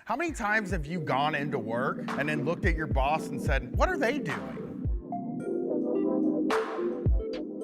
How many times have you gone into work and then looked at your boss and said, what are they doing?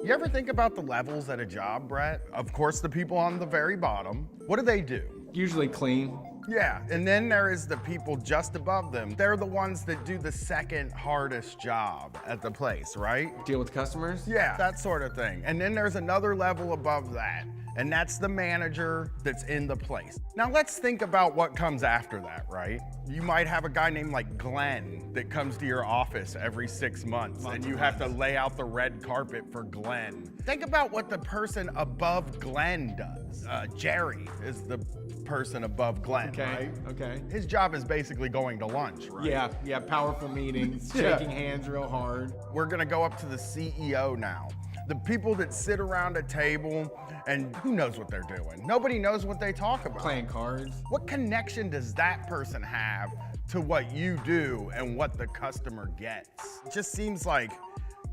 You ever think about the levels at a job, Brett? Of course, the people on the very bottom. What do? Usually clean. Yeah, and then there is the people just above them. They're the ones that do the second hardest job at the place, right? Deal with customers? Yeah, that sort of thing. And then there's another level above that, and that's the manager that's in the place. Now let's think about what comes after that, right? You might have a guy named like Glenn that comes to your office every 6 months, and you have to lay out the red carpet for Glenn. Think about what the person above Glenn does. Jerry is the person above Glenn, right? Okay. His job is basically going to lunch, right? Yeah, powerful meetings, shaking hands real hard. We're gonna go up to the CEO now. The people that sit around a table and who knows what they're doing? Nobody knows what they talk about. Playing cards. What connection does that person have to what you do and what the customer gets? It just seems like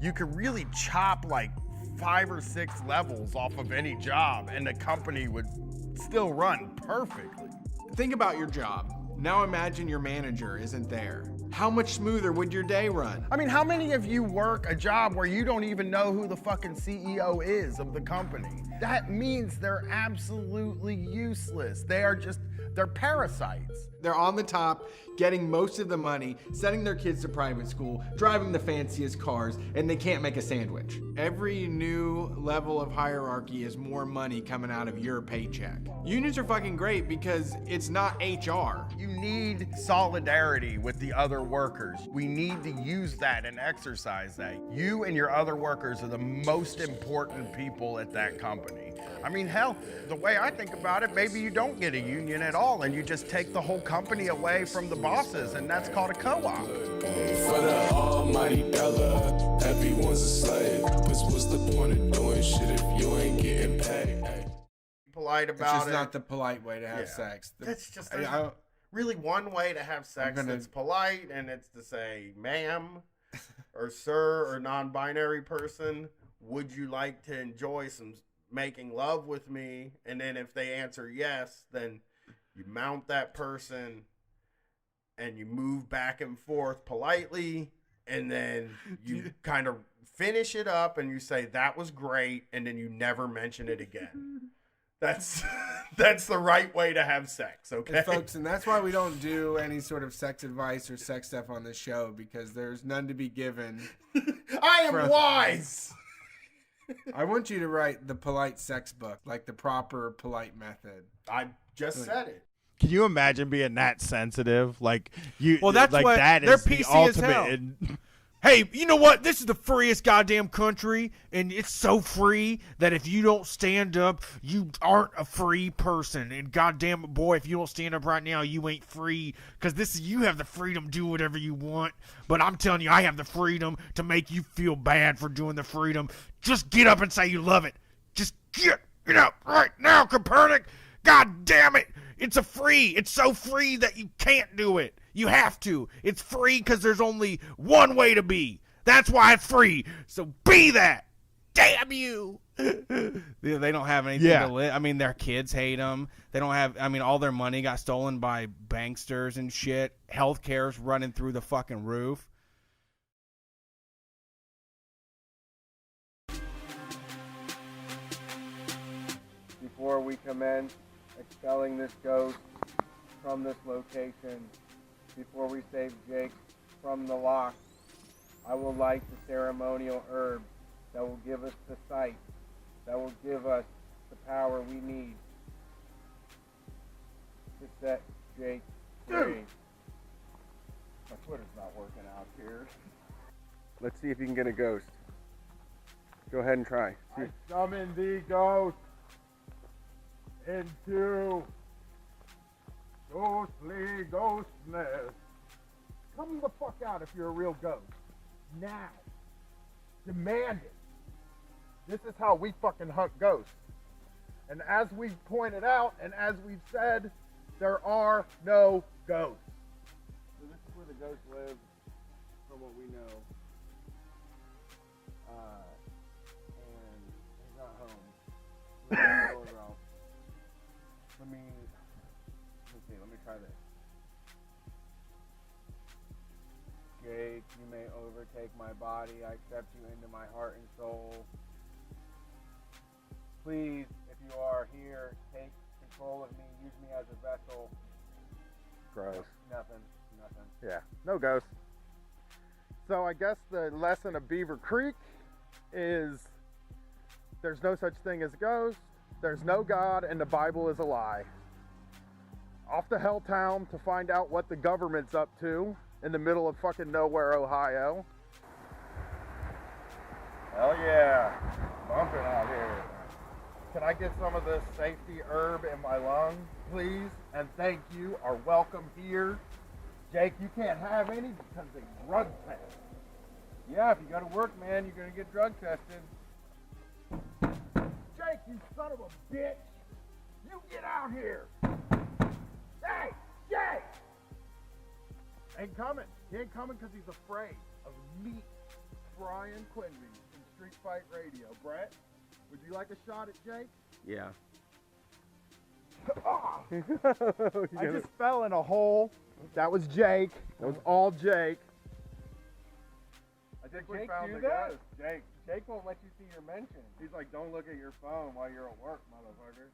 you could really chop like 5 or 6 levels off of any job and the company would still run perfectly. Think about your job. Now imagine your manager isn't there. How much smoother would your day run? I mean, how many of you work a job where you don't even know who the fucking CEO is of the company? That means they're absolutely useless. They're parasites. They're on the top, getting most of the money, sending their kids to private school, driving the fanciest cars, and they can't make a sandwich. Every new level of hierarchy is more money coming out of your paycheck. Unions are fucking great because it's not HR. You need solidarity with the other workers. We need to use that and exercise that. You and your other workers are the most important people at that company. I mean, hell, the way I think about it, maybe you don't get a union at all and you just take the whole company away from the bosses, and that's called a co-op. For the almighty dollar, everyone's a slave. What's the point of doing shit if you ain't getting paid? Polite It's about just it. not the polite way to have sex. That's just I- really one way to have sex that's polite, and it's to say, ma'am, or sir, or non-binary person, would you like to enjoy some making love with me? And then if they answer yes, then you mount that person and you move back and forth politely, and then you kind of finish it up and you say that was great, and then you never mention it again. That's the right way to have sex, okay? And folks, and that's why we don't do any sort of sex advice or sex stuff on this show, because there's none to be given. I am wise. I want you to write the polite sex book, like the proper polite method. I just said it. Can you imagine being that sensitive? Like you, Well, that's like what that they're is the PC as hell. ultimate. Hey, you know what? This is the freest goddamn country, and it's so free that if you don't stand up, you aren't a free person. And goddamn it, boy, if you don't stand up right now, you ain't free. Because you have the freedom to do whatever you want. But I'm telling you, I have the freedom to make you feel bad for doing the freedom. Just get up and say you love it. Just get up right now, Copernic. God damn it. It's so free that you can't do it. You have to. It's free because there's only one way to be. That's why it's free. So be that. Damn you. They don't have anything to live. I mean, their kids hate them. They don't have. I mean, all their money got stolen by banksters and shit. Healthcare's running through the fucking roof. Before we commence expelling this ghost from this location, before we save Jake from the lock, I will light the ceremonial herb that will give us the sight, that will give us the power we need to set Jake free. My Twitter's not working out here. Let's see if you can get a ghost. Go ahead and try. I summon the ghost into ghostly ghostness. Come the fuck out if you're a real ghost. Now. Demand it. This is how we fucking hunt ghosts. And as we've pointed out, and as we've said, there are no ghosts. So this is where the ghost lives, from what we know. And he's not home. Let me see. Let me try this. Jake, you may overtake my body. I accept you into my heart and soul. Please, if you are here, take control of me. Use me as a vessel. Gross. Nothing. Yeah, no ghosts. So I guess the lesson of Beaver Creek is there's no such thing as ghosts, there's no God, and the Bible is a lie. Off to Helltown to find out what the government's up to in the middle of fucking nowhere, Ohio. Hell yeah, bumping out here. Can I get some of this safety herb in my lungs, please? And thank you, are welcome here. Jake, you can't have any because they drug test. Yeah, if you go to work, man, you're gonna get drug tested. Jake, you son of a bitch! You get out here! Hey, Jake! Ain't coming. He ain't coming because he's afraid of me, Brian Quinby from Street Fight Radio. Brett, would you like a shot at Jake? Yeah. I just fell in a hole. That was Jake. That was all Jake. I think we Jake found do the that? ghost. Jake won't let you see your mentions. He's like, don't look at your phone while you're at work, motherfucker.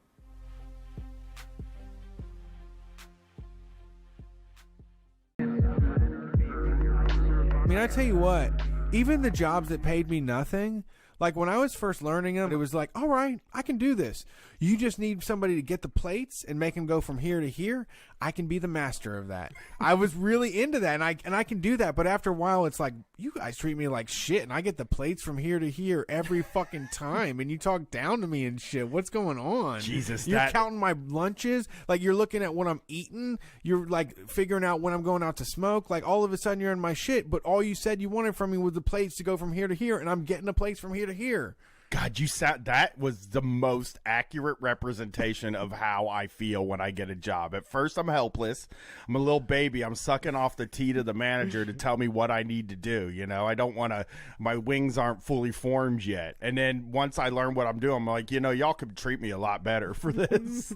I mean, I tell you what, even the jobs that paid me nothing, like when I was first learning them, it was like, all right, I can do this. You just need somebody to get the plates and make them go from here to here. I can be the master of that. I was really into that, and I can do that. But after a while, it's like, you guys treat me like shit, and I get the plates from here to here every fucking time, and you talk down to me and shit. What's going on? Jesus, you're counting my lunches. Like, you're looking at what I'm eating. You're like figuring out when I'm going out to smoke. Like, all of a sudden, you're in my shit. But all you said you wanted from me was the plates to go from here to here, and I'm getting the plates from here to here. God, that was the most accurate representation of how I feel when I get a job. At first, I'm helpless. I'm a little baby. I'm sucking off the teat of the manager to tell me what I need to do. You know, I don't want to, my wings aren't fully formed yet. And then once I learn what I'm doing, I'm like, you know, y'all could treat me a lot better for this.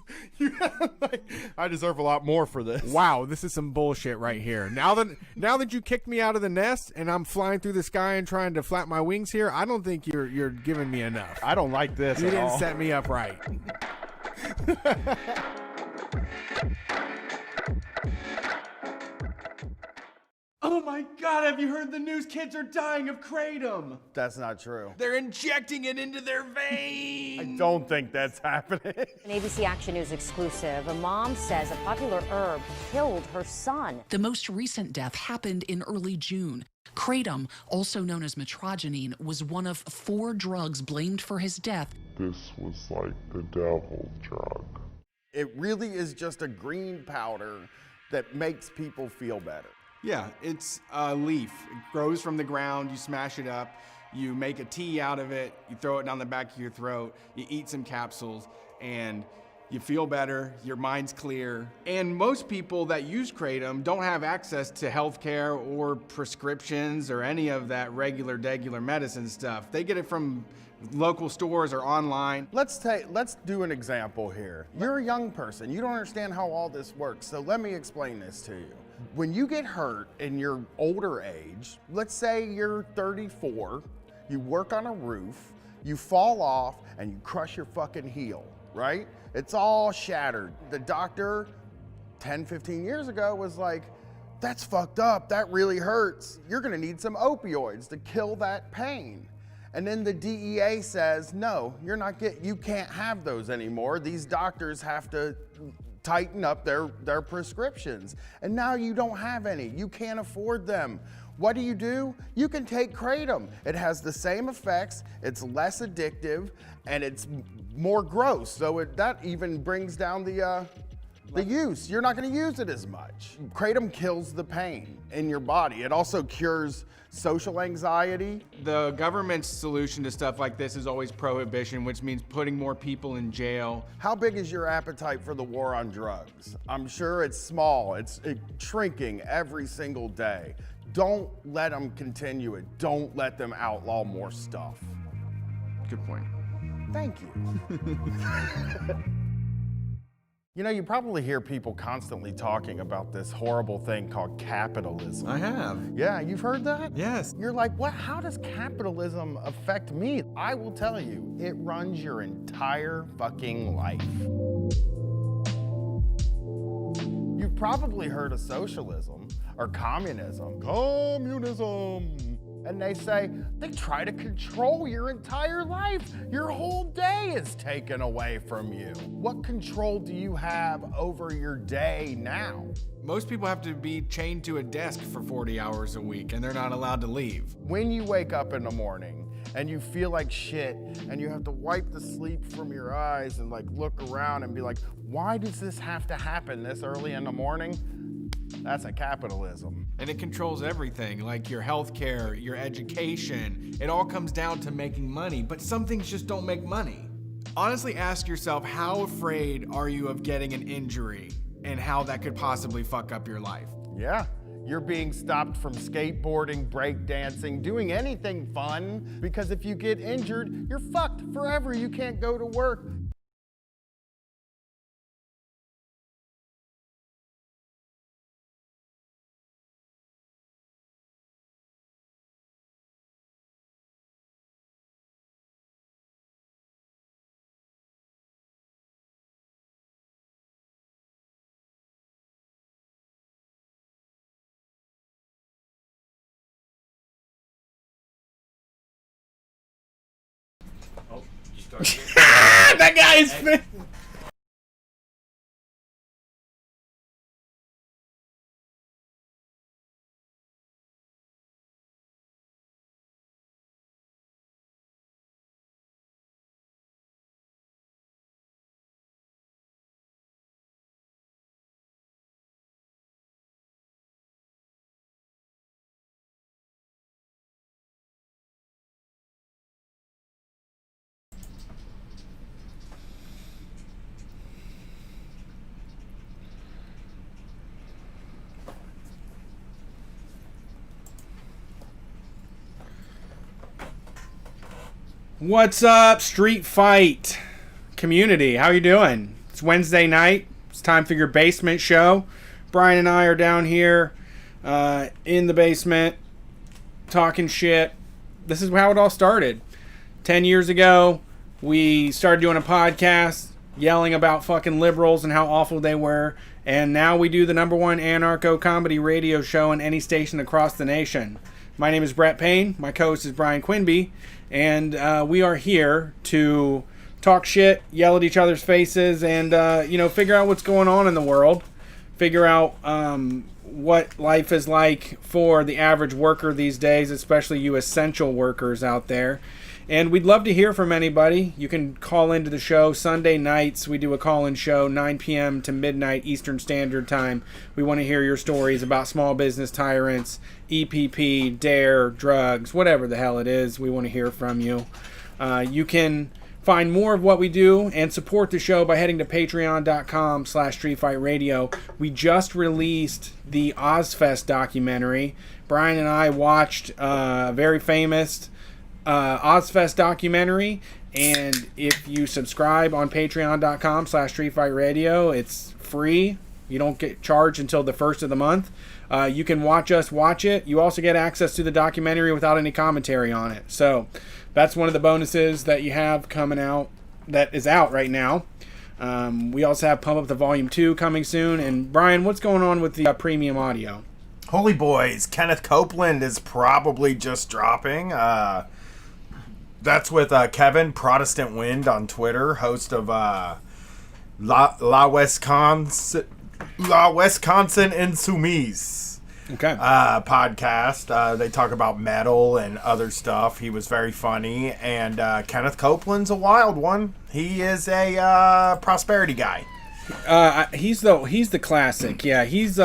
I deserve a lot more for this. Wow, this is some bullshit right here. Now that you kicked me out of the nest and I'm flying through the sky and trying to flap my wings here, I don't think you're giving me enough. I don't like this You at didn't all. set me up right. Oh my God, have you heard the news? Kids are dying of kratom. That's not true. They're injecting it into their veins. I don't think that's happening. An ABC Action News exclusive. A mom says a popular herb killed her son. The most recent death happened in early June. Kratom, also known as metrogenine, was one of 4 drugs blamed for his death. This was like the devil's drug. It really is just a green powder that makes people feel better. Yeah, it's a leaf. It grows from the ground. You smash it up. You make a tea out of it. You throw it down the back of your throat. You eat some capsules, and you feel better. Your mind's clear. And most people that use kratom don't have access to healthcare or prescriptions or any of that regular medicine stuff. They get it from local stores or online. Let's do an example here. You're a young person. You don't understand how all this works. So let me explain this to you. When you get hurt in your older age, let's say you're 34, you work on a roof, you fall off and you crush your fucking heel, right? It's all shattered. The doctor 10, 15 years ago was like, that's fucked up, that really hurts. You're gonna need some opioids to kill that pain. And then the DEA says, no, you can't have those anymore. These doctors have to tighten up their prescriptions. And now you don't have any. You can't afford them. What do? You can take kratom. It has the same effects, it's less addictive, and it's more gross. So that even brings down the use. You're not gonna use it as much. Kratom kills the pain in your body. It also cures social anxiety. The government's solution to stuff like this is always prohibition, which means putting more people in jail. How big is your appetite for the war on drugs? I'm sure it's small. It's shrinking every single day. Don't let them continue it. Don't let them outlaw more stuff. Good point. Thank you. You know, you probably hear people constantly talking about this horrible thing called capitalism. I have. Yeah, you've heard that? Yes. You're like, what? How does capitalism affect me? I will tell you, it runs your entire fucking life. You've probably heard of socialism or communism. Communism. And they say they try to control your entire life. Your whole day is taken away from you. What control do you have over your day now? Most people have to be chained to a desk for 40 hours a week, and they're not allowed to leave. When you wake up in the morning and you feel like shit and you have to wipe the sleep from your eyes and like look around and be like, why does this have to happen this early in the morning? That's a capitalism. And it controls everything, like your healthcare, your education. It all comes down to making money, but some things just don't make money. Honestly, ask yourself, how afraid are you of getting an injury and how that could possibly fuck up your life? Yeah. You're being stopped from skateboarding, breakdancing, doing anything fun, because if you get injured, you're fucked forever. You can't go to work. That guy is. What's up, Street Fight community? How you doing? It's Wednesday night. It's time for your basement show. Brian and I are down here in the basement talking shit. This is how it all started. 10 years ago, we started doing a podcast yelling about fucking liberals and how awful they were. And now we do the #1 anarcho-comedy radio show on any station across the nation. My name is Brett Payne. My co-host is Brian Quinby. And we are here to talk shit, yell at each other's faces, and, figure out what's going on in the world. Figure out what life is like for the average worker these days, especially you essential workers out there. And we'd love to hear from anybody. You can call into the show Sunday nights. We do a call-in show 9 p.m. to midnight Eastern Standard Time. We want to hear your stories about small business tyrants, EPP, DARE, drugs, whatever the hell it is. We want to hear from you. You can find more of what we do and support the show by heading to patreon.com/streetfightradio. We just released the Ozfest documentary. Brian and I watched a very famous Ozfest documentary, and if you subscribe on patreon.com/streetfightradio, it's free. You don't get charged until the first of the month. You can watch us watch it. You also get access to the documentary without any commentary on it. So that's one of the bonuses that you have coming out, that is out right now. We also have Pump Up the Volume 2 coming soon. And Brian, what's going on with the premium audio? Holy boys, Kenneth Copeland is probably just dropping. That's with Kevin, Protestant Wind on Twitter, host of La Wisconsin Insoumise podcast. They talk about metal and other stuff. He was very funny. And Kenneth Copeland's a wild one. He is a prosperity guy. He's the classic. Yeah, he's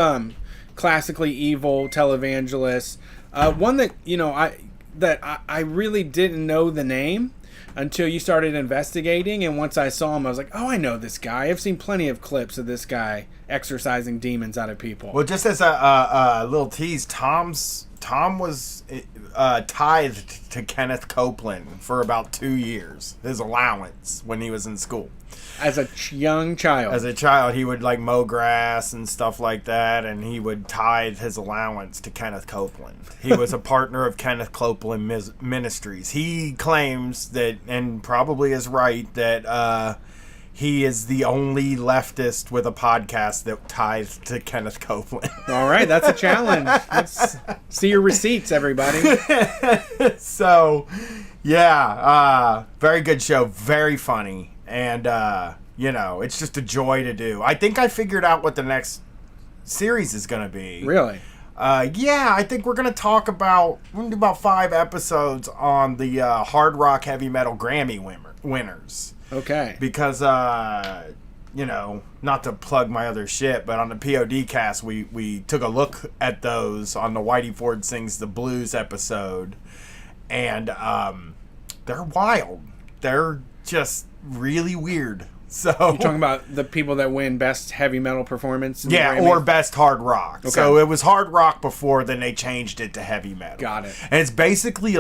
classically evil televangelist. One that, I really didn't know the name until you started investigating, and once I saw him, I was like, oh, I know this guy. I've seen plenty of clips of this guy exorcising demons out of people. Well, just as a little tease, Tom's Tom was tithed to Kenneth Copeland for about 2 years, his allowance when he was in school. As a young child. As a child, he would like mow grass and stuff like that, and he would tithe his allowance to Kenneth Copeland. He was a partner of Kenneth Copeland Ministries. He claims that, and probably is right, that he is the only leftist with a podcast that ties to Kenneth Copeland. All right, that's a challenge. Let's see your receipts, everybody. So, yeah, very good show, very funny. And, you know, it's just a joy to do. I think I figured out what the next series is going to be. Really? Yeah, I think we're going to we're going to do about 5 episodes on the hard rock heavy metal Grammy winners. Okay. Because, you know, not to plug my other shit, but on the POD cast, we took a look at those on the Whitey Ford Sings the Blues episode. And they're wild. They're just really weird. So you're talking about the people that win best heavy metal performance? Yeah, or best hard rock. Okay. So it was hard rock before, then they changed it to heavy metal. Got it. And it's basically,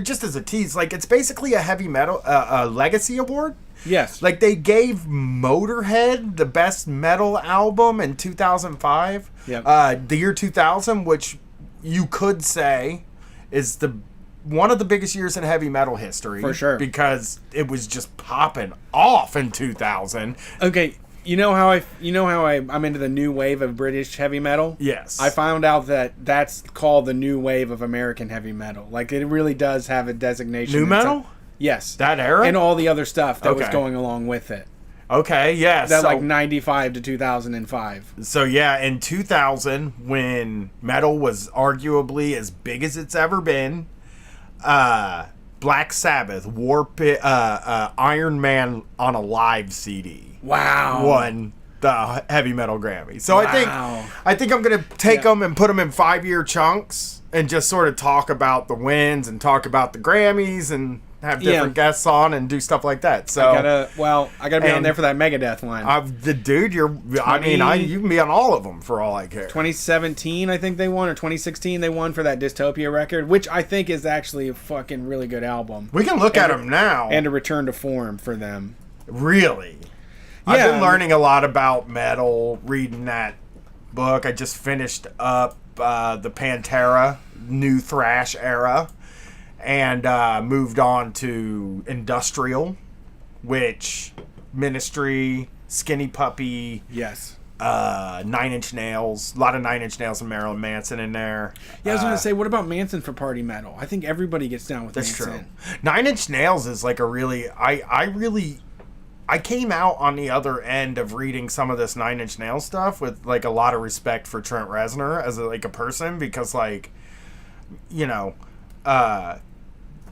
just as a tease, like it's basically a heavy metal, a legacy award. Yes. Like they gave Motorhead the best metal album in 2005. Yeah. The year 2000, which you could say is one of the biggest years in heavy metal history. For sure. Because it was just popping off in 2000. Okay, you know how I'm into the new wave of British heavy metal? Yes. I found out that that's called the new wave of American heavy metal. Like it really does have a designation. New metal? Yes. That era? And all the other stuff that was going along with it. Okay, yeah. That like 95 to 2005. So yeah, in 2000, when metal was arguably as big as it's ever been, Black Sabbath, Iron Man on a live CD. Wow. Won the heavy metal Grammy. So wow. I think I'm gonna take them and put them in 5-year chunks and just sort of talk about the wins and talk about the Grammys and have different guests on and do stuff like that. So I gotta be on there for that Megadeth one. You can be on all of them for all I care. 2017, I think they won, or 2016 they won for that Dystopia record, which I think is actually a fucking really good album. We can look at them now. And a return to form for them. Really? Yeah, I've been learning a lot about metal, reading that book. I just finished up the Pantera new thrash era. And moved on to Industrial, which Ministry, Skinny Puppy, yes, 9 Inch Nails, a lot of 9 Inch Nails and Marilyn Manson in there. Yeah, I was gonna say, what about Manson for party metal? I think everybody gets down with that's Manson. True. 9 Inch Nails is like a really, I came out on the other end of reading some of this 9 Inch Nails stuff with like a lot of respect for Trent Reznor as a person, because like, you know,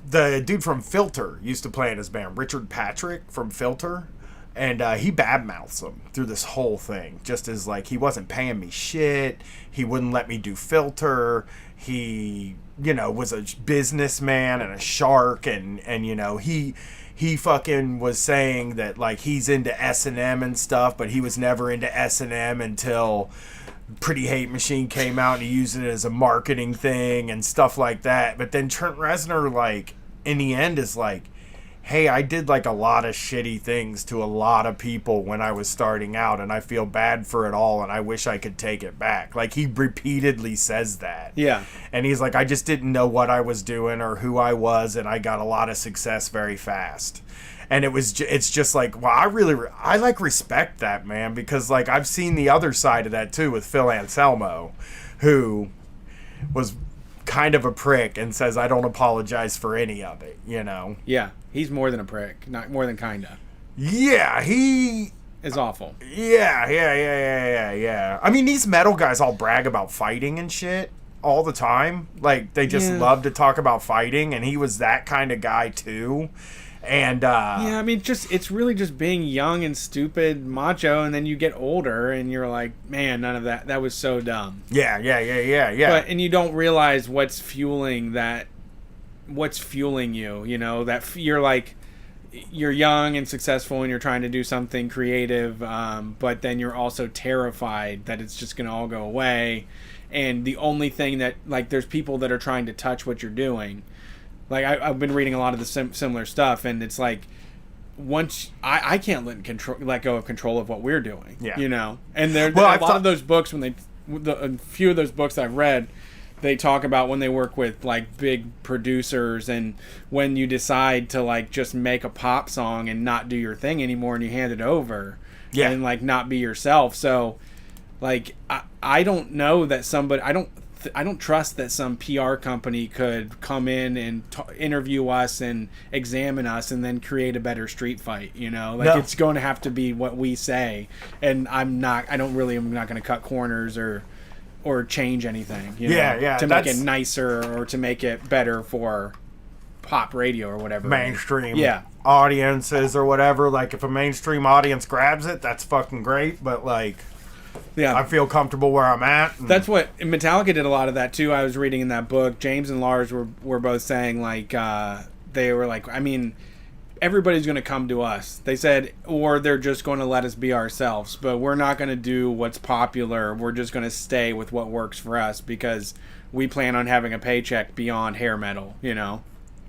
the dude from Filter used to play in his band, Richard Patrick from Filter, and he badmouths him through this whole thing, just as like he wasn't paying me shit, he wouldn't let me do Filter, he, you know, was a businessman and a shark, and you know, he fucking was saying that like he's into S&M and stuff, but he was never into S&M until Pretty Hate Machine came out and he used it as a marketing thing and stuff like that. But then Trent Reznor, like, in the end is like, hey, I did like a lot of shitty things to a lot of people when I was starting out, and I feel bad for it all, and I wish I could take it back. Like, he repeatedly says that. Yeah. And he's like, I just didn't know what I was doing or who I was, and I got a lot of success very fast. And it's just like, well, I like respect that, man, because like I've seen the other side of that too with Phil Anselmo, who was kind of a prick and says, I don't apologize for any of it, you know? Yeah, he's more than a prick, not more than kinda. Yeah, he is awful. Yeah. I mean, these metal guys all brag about fighting and shit all the time. Like, they just love to talk about fighting, and he was that kind of guy too. And yeah, I mean, it's really just being young and stupid, macho, and then you get older and you're like, man, none of that was so dumb. Yeah. But and you don't realize what's fueling you, you know, that you're like, you're young and successful and you're trying to do something creative, but then you're also terrified that it's just gonna all go away. and the only thing that, like, there's people that are trying to touch what you're doing. Like, I've been reading a lot of the similar stuff, and it's like, once I can't let go of control of what we're doing. Yeah. You know? And a lot of those books, a few of those books I've read, they talk about when they work with, like, big producers, and when you decide to, like, just make a pop song and not do your thing anymore, and you hand it over. Yeah. And, like, not be yourself. So, like, I don't know that somebody, I don't trust that some PR company could come in and interview us and examine us and then create a better street fight, you know? Like, it's going to have to be what we say. And I'm not going to cut corners or change anything, you know, to make it nicer or to make it better for pop radio or whatever. Mainstream audiences or whatever. Like, if a mainstream audience grabs it, that's fucking great. But, like, I feel comfortable where I'm at. That's what Metallica did a lot of that too. I was reading in that book. James and Lars were both saying, like, they were like, I mean, everybody's going to come to us. They said, or they're just going to let us be ourselves, but we're not going to do what's popular. We're just going to stay with what works for us because we plan on having a paycheck beyond hair metal, you know?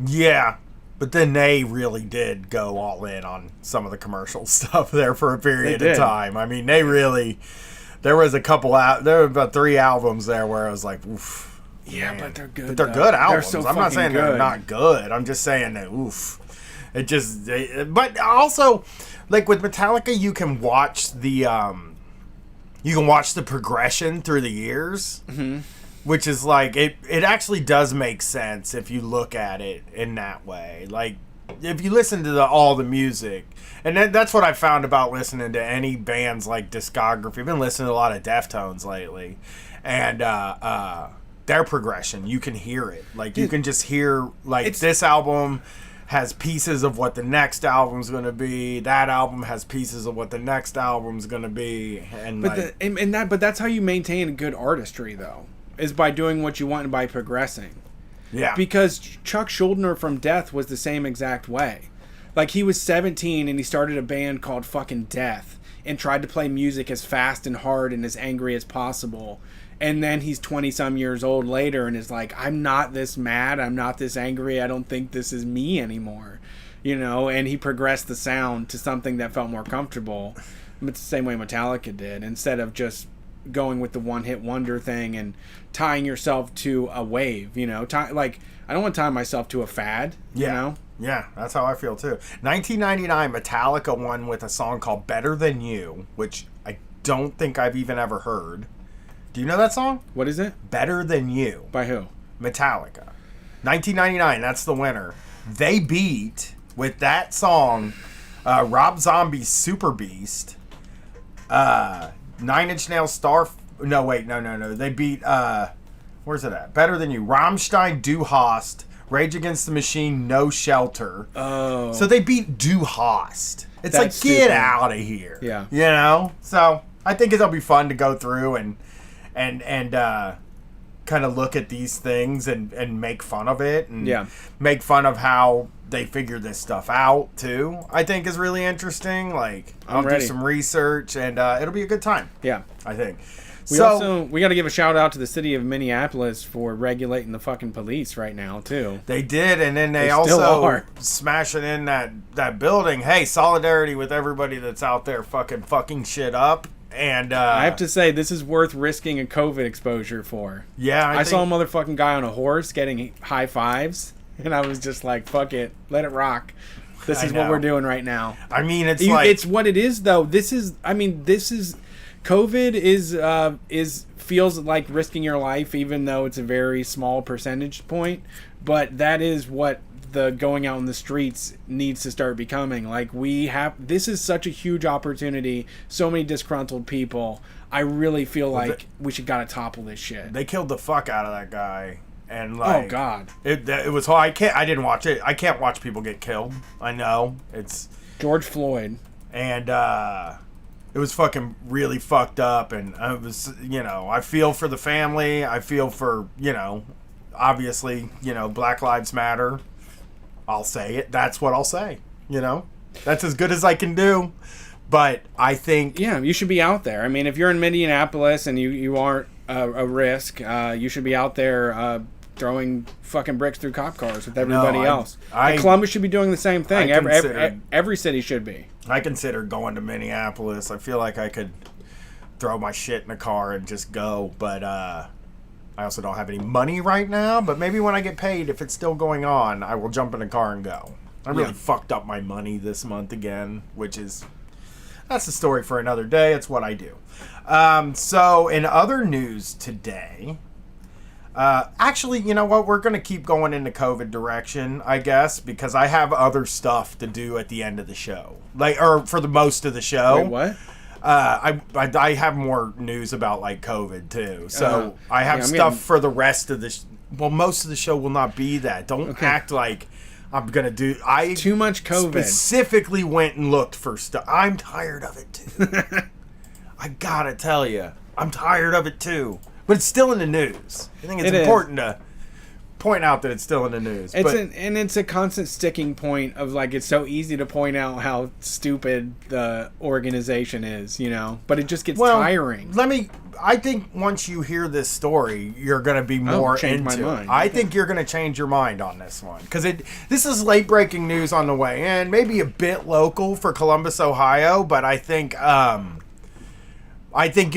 Yeah. But then they really did go all in on some of the commercial stuff there for a period of time. I mean, there was there were about 3 albums there where I was like, oof. Yeah, man. But they're good. But they're good albums. They're so I'm not saying they're not good. I'm just saying that, oof. It just, but also, like, with Metallica, you can watch the progression through the years, which is like, it actually does make sense if you look at it in that way. Like, if you listen to all the music, and that's what I found about listening to any band's, like, discography. I've been listening to a lot of Deftones lately, and their progression, you can hear it. Like, you can just hear, like, this album has pieces of what the next album's going to be. That album has pieces of what the next album's going to be. And but that's how you maintain a good artistry, though, is by doing what you want and by progressing. Yeah. Because Chuck Schuldiner from Death was the same exact way. Like, he was 17 and he started a band called fucking Death and tried to play music as fast and hard and as angry as possible. And then he's 20-some years old later and is like, I'm not this mad. I'm not this angry. I don't think this is me anymore. You know, and he progressed the sound to something that felt more comfortable. It's the same way Metallica did. Instead of just going with the one-hit wonder thing and tying yourself to a wave, you know. Like, I don't want to tie myself to a fad, you know. Yeah, that's how I feel, too. 1999, Metallica won with a song called Better Than You, which I don't think I've even ever heard. Do you know that song? What is it? Better Than You. By who? Metallica. 1999, that's the winner. They beat, with that song, Rob Zombie's Super Beast, 9 Inch Nails No. They beat, where's it at? Better Than You. Rammstein, Du Hast, Rage Against the Machine, No Shelter. Oh. So they beat Du Hast. It's like, get out of here. Yeah. You know? So I think it'll be fun to go through and kind of look at these things and make fun of it and make fun of how they figure this stuff out too. I think is really interesting. Like, I'll do some research and it'll be a good time. Yeah, I think. We got to give a shout out to the city of Minneapolis for regulating the fucking police right now too. They did, and then they also smashing in that building. Hey, solidarity with everybody that's out there fucking shit up. And I have to say, this is worth risking a COVID exposure for. Yeah, I saw a motherfucking guy on a horse getting high fives, and I was just like, fuck it, let it rock. This is what we're doing right now. I mean, it's what it is, though. COVID feels like risking your life, even though it's a very small percentage point. But that is what the going out in the streets needs to start becoming. Like, this is such a huge opportunity. So many disgruntled people. I really feel like we should gotta topple this shit. They killed the fuck out of that guy, and like, oh god, it was hard. I didn't watch it. I can't watch people get killed. I know it's George Floyd, and it was fucking really fucked up. And I was, I feel for the family. I feel for, obviously, Black Lives Matter. I'll say it. That's what I'll say. That's as good as I can do. But I think... Yeah, you should be out there. I mean, if you're in Minneapolis and you aren't a risk. You should be out there throwing fucking bricks through cop cars with everybody else. And Columbus should be doing the same thing. Every city should be. I consider going to Minneapolis. I feel like I could throw my shit in a car and just go, but I also don't have any money right now. But maybe when I get paid, if it's still going on, I will jump in a car and go. I really fucked up my money this month again, that's a story for another day. It's what I do. So in other news today, actually, you know what? We're going to keep going in the COVID direction, I guess, because I have other stuff to do at the end of the show, or for the most of the show. Wait, what? I have more news about like COVID too. So I have stuff for the rest of the. Well, most of the show will not be that. Don't act like I'm gonna do. Too much COVID. Specifically went and looked for stuff. I'm tired of it too. I gotta tell you, I'm tired of it too. But it's still in the news. I think it's important to point out that it's still in the news. And it's a constant sticking point of like, it's so easy to point out how stupid the organization is, you know, but it just gets tiring. I think once you hear this story, you're going to be more into my mind. it. I think you're going to change your mind on this one. Because this is late breaking news on the way in, maybe a bit local for Columbus, Ohio, but I think you'll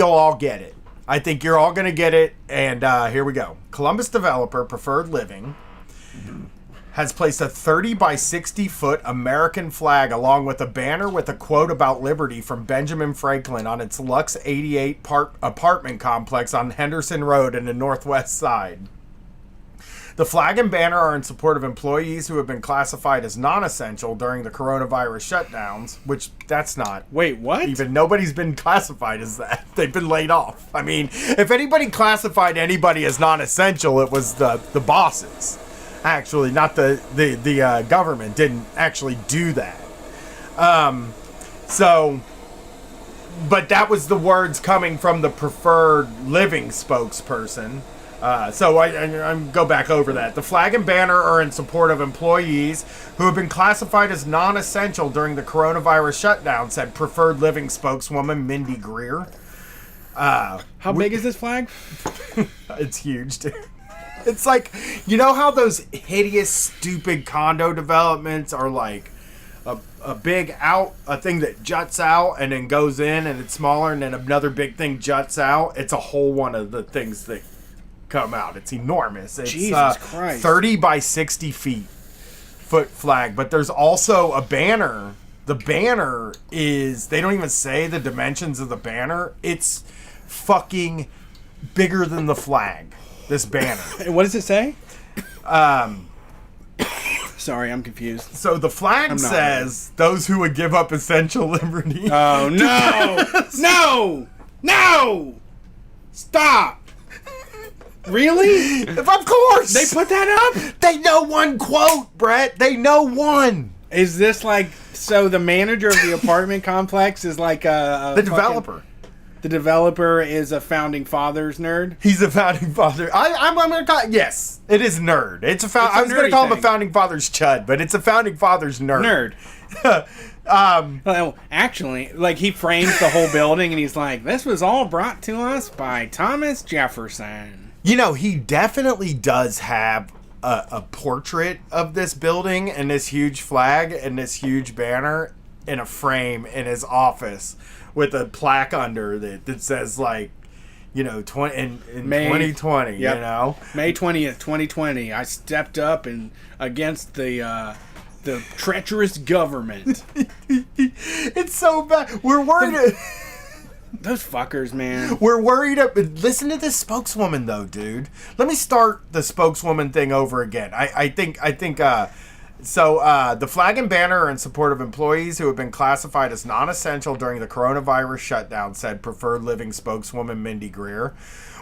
all get it. I think you're all going to get it, and here we go. Columbus developer Preferred Living has placed a 30 by 60 foot American flag along with a banner with a quote about liberty from Benjamin Franklin on its Lux 88 apartment complex on Henderson Road in the northwest side. The flag and banner are in support of employees who have been classified as non-essential during the coronavirus shutdowns, which that's not. Wait, what? Even nobody's been classified as that. They've been laid off. I mean, if anybody classified anybody as non-essential, it was the bosses. Actually, not the government didn't actually do that. But that was the words coming from the Preferred Living spokesperson. So I go back over that. The flag and banner are in support of employees who have been classified as non-essential during the coronavirus shutdown, said Preferred Living spokeswoman Mindy Greer. How big is this flag? It's huge, dude. It's like, you know how those hideous, stupid condo developments are like a big a thing that juts out and then goes in and it's smaller and then another big thing juts out? It's a whole one of the things that come out. It's enormous. It's Jesus Christ. 30 by 60 foot flag, but there's also a banner. The banner is, they don't even say the dimensions of the banner. It's fucking bigger than the flag, this banner. What does it say? Sorry, I'm confused. So the flag says, those who would give up essential liberty. Oh, no. No! Stop! Really? Of course! They put that up? They know one quote, Brett. They know one. Is this like, so the manager of the apartment complex is like the developer. The developer is a Founding Fathers nerd? He's a Founding Father. I'm going to call it, yes, it is nerd. I was going to call him a Founding Fathers chud, but it's a Founding Fathers nerd. Well, actually, like, he frames the whole building and he's like, this was all brought to us by Thomas Jefferson. You know, he definitely does have a portrait of this building and this huge flag and this huge banner in a frame in his office with a plaque under that says, like, you know, in May 2020, you know? May 20th, 2020, I stepped up and against the treacherous government. It's so bad. We're worried. Those fuckers, man. We're worried. Listen to this spokeswoman, though, dude. Let me start the spokeswoman thing over again. I think. So the flag and banner are in support of employees who have been classified as non-essential during the coronavirus shutdown, said Preferred Living spokeswoman Mindy Greer.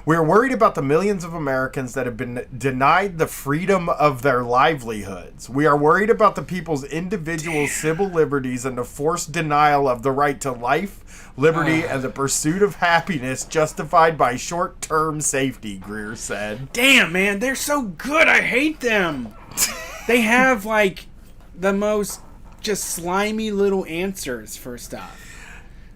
We're worried about the millions of Americans that have been denied the freedom of their livelihoods. We are worried about the people's individual civil liberties and the forced denial of the right to life, liberty, and the pursuit of happiness justified by short-term safety, Greer said. Damn, man, they're so good. I hate them. They have, like, the most just slimy little answers for stuff.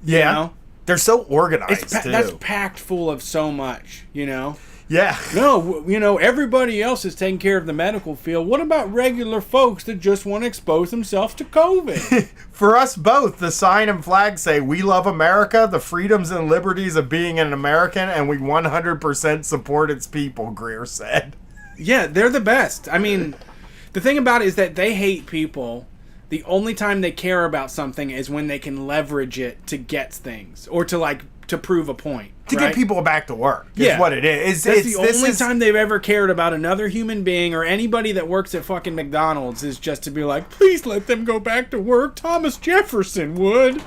Yeah. You know? They're so organized, too. That's packed full of so much, you know? Yeah. No, you know, everybody else is taking care of the medical field. What about regular folks that just want to expose themselves to COVID? For us both, the sign and flag say, "We love America, the freedoms and liberties of being an American, and we 100% support its people," Greer said. Yeah, they're the best. I mean, the thing about it is that they hate people. The only time they care about something is when they can leverage it to get things or to prove a point. To get people back to work is what it is. That's the only time they've ever cared about another human being or anybody that works at fucking McDonald's is just to be like, please let them go back to work. Thomas Jefferson would.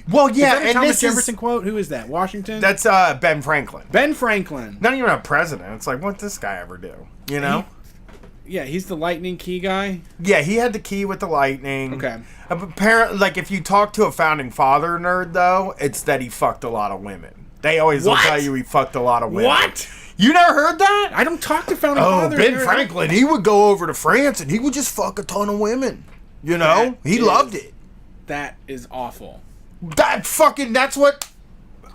Well, yeah. Is that a Thomas Jefferson quote? Who is that? Washington? That's Ben Franklin. Ben Franklin. Not even a president. It's like, what'd this guy ever do? You know? He's the lightning key guy. Yeah, he had the key with the lightning. Okay. Apparently, like, if you talk to a founding father nerd, though, it's that he fucked a lot of women. They always will tell you he fucked a lot of women. What? You never heard that? I don't talk to founding fathers. Ben Franklin, he would go over to France and he would just fuck a ton of women. You know? He loved it. That is awful. That's what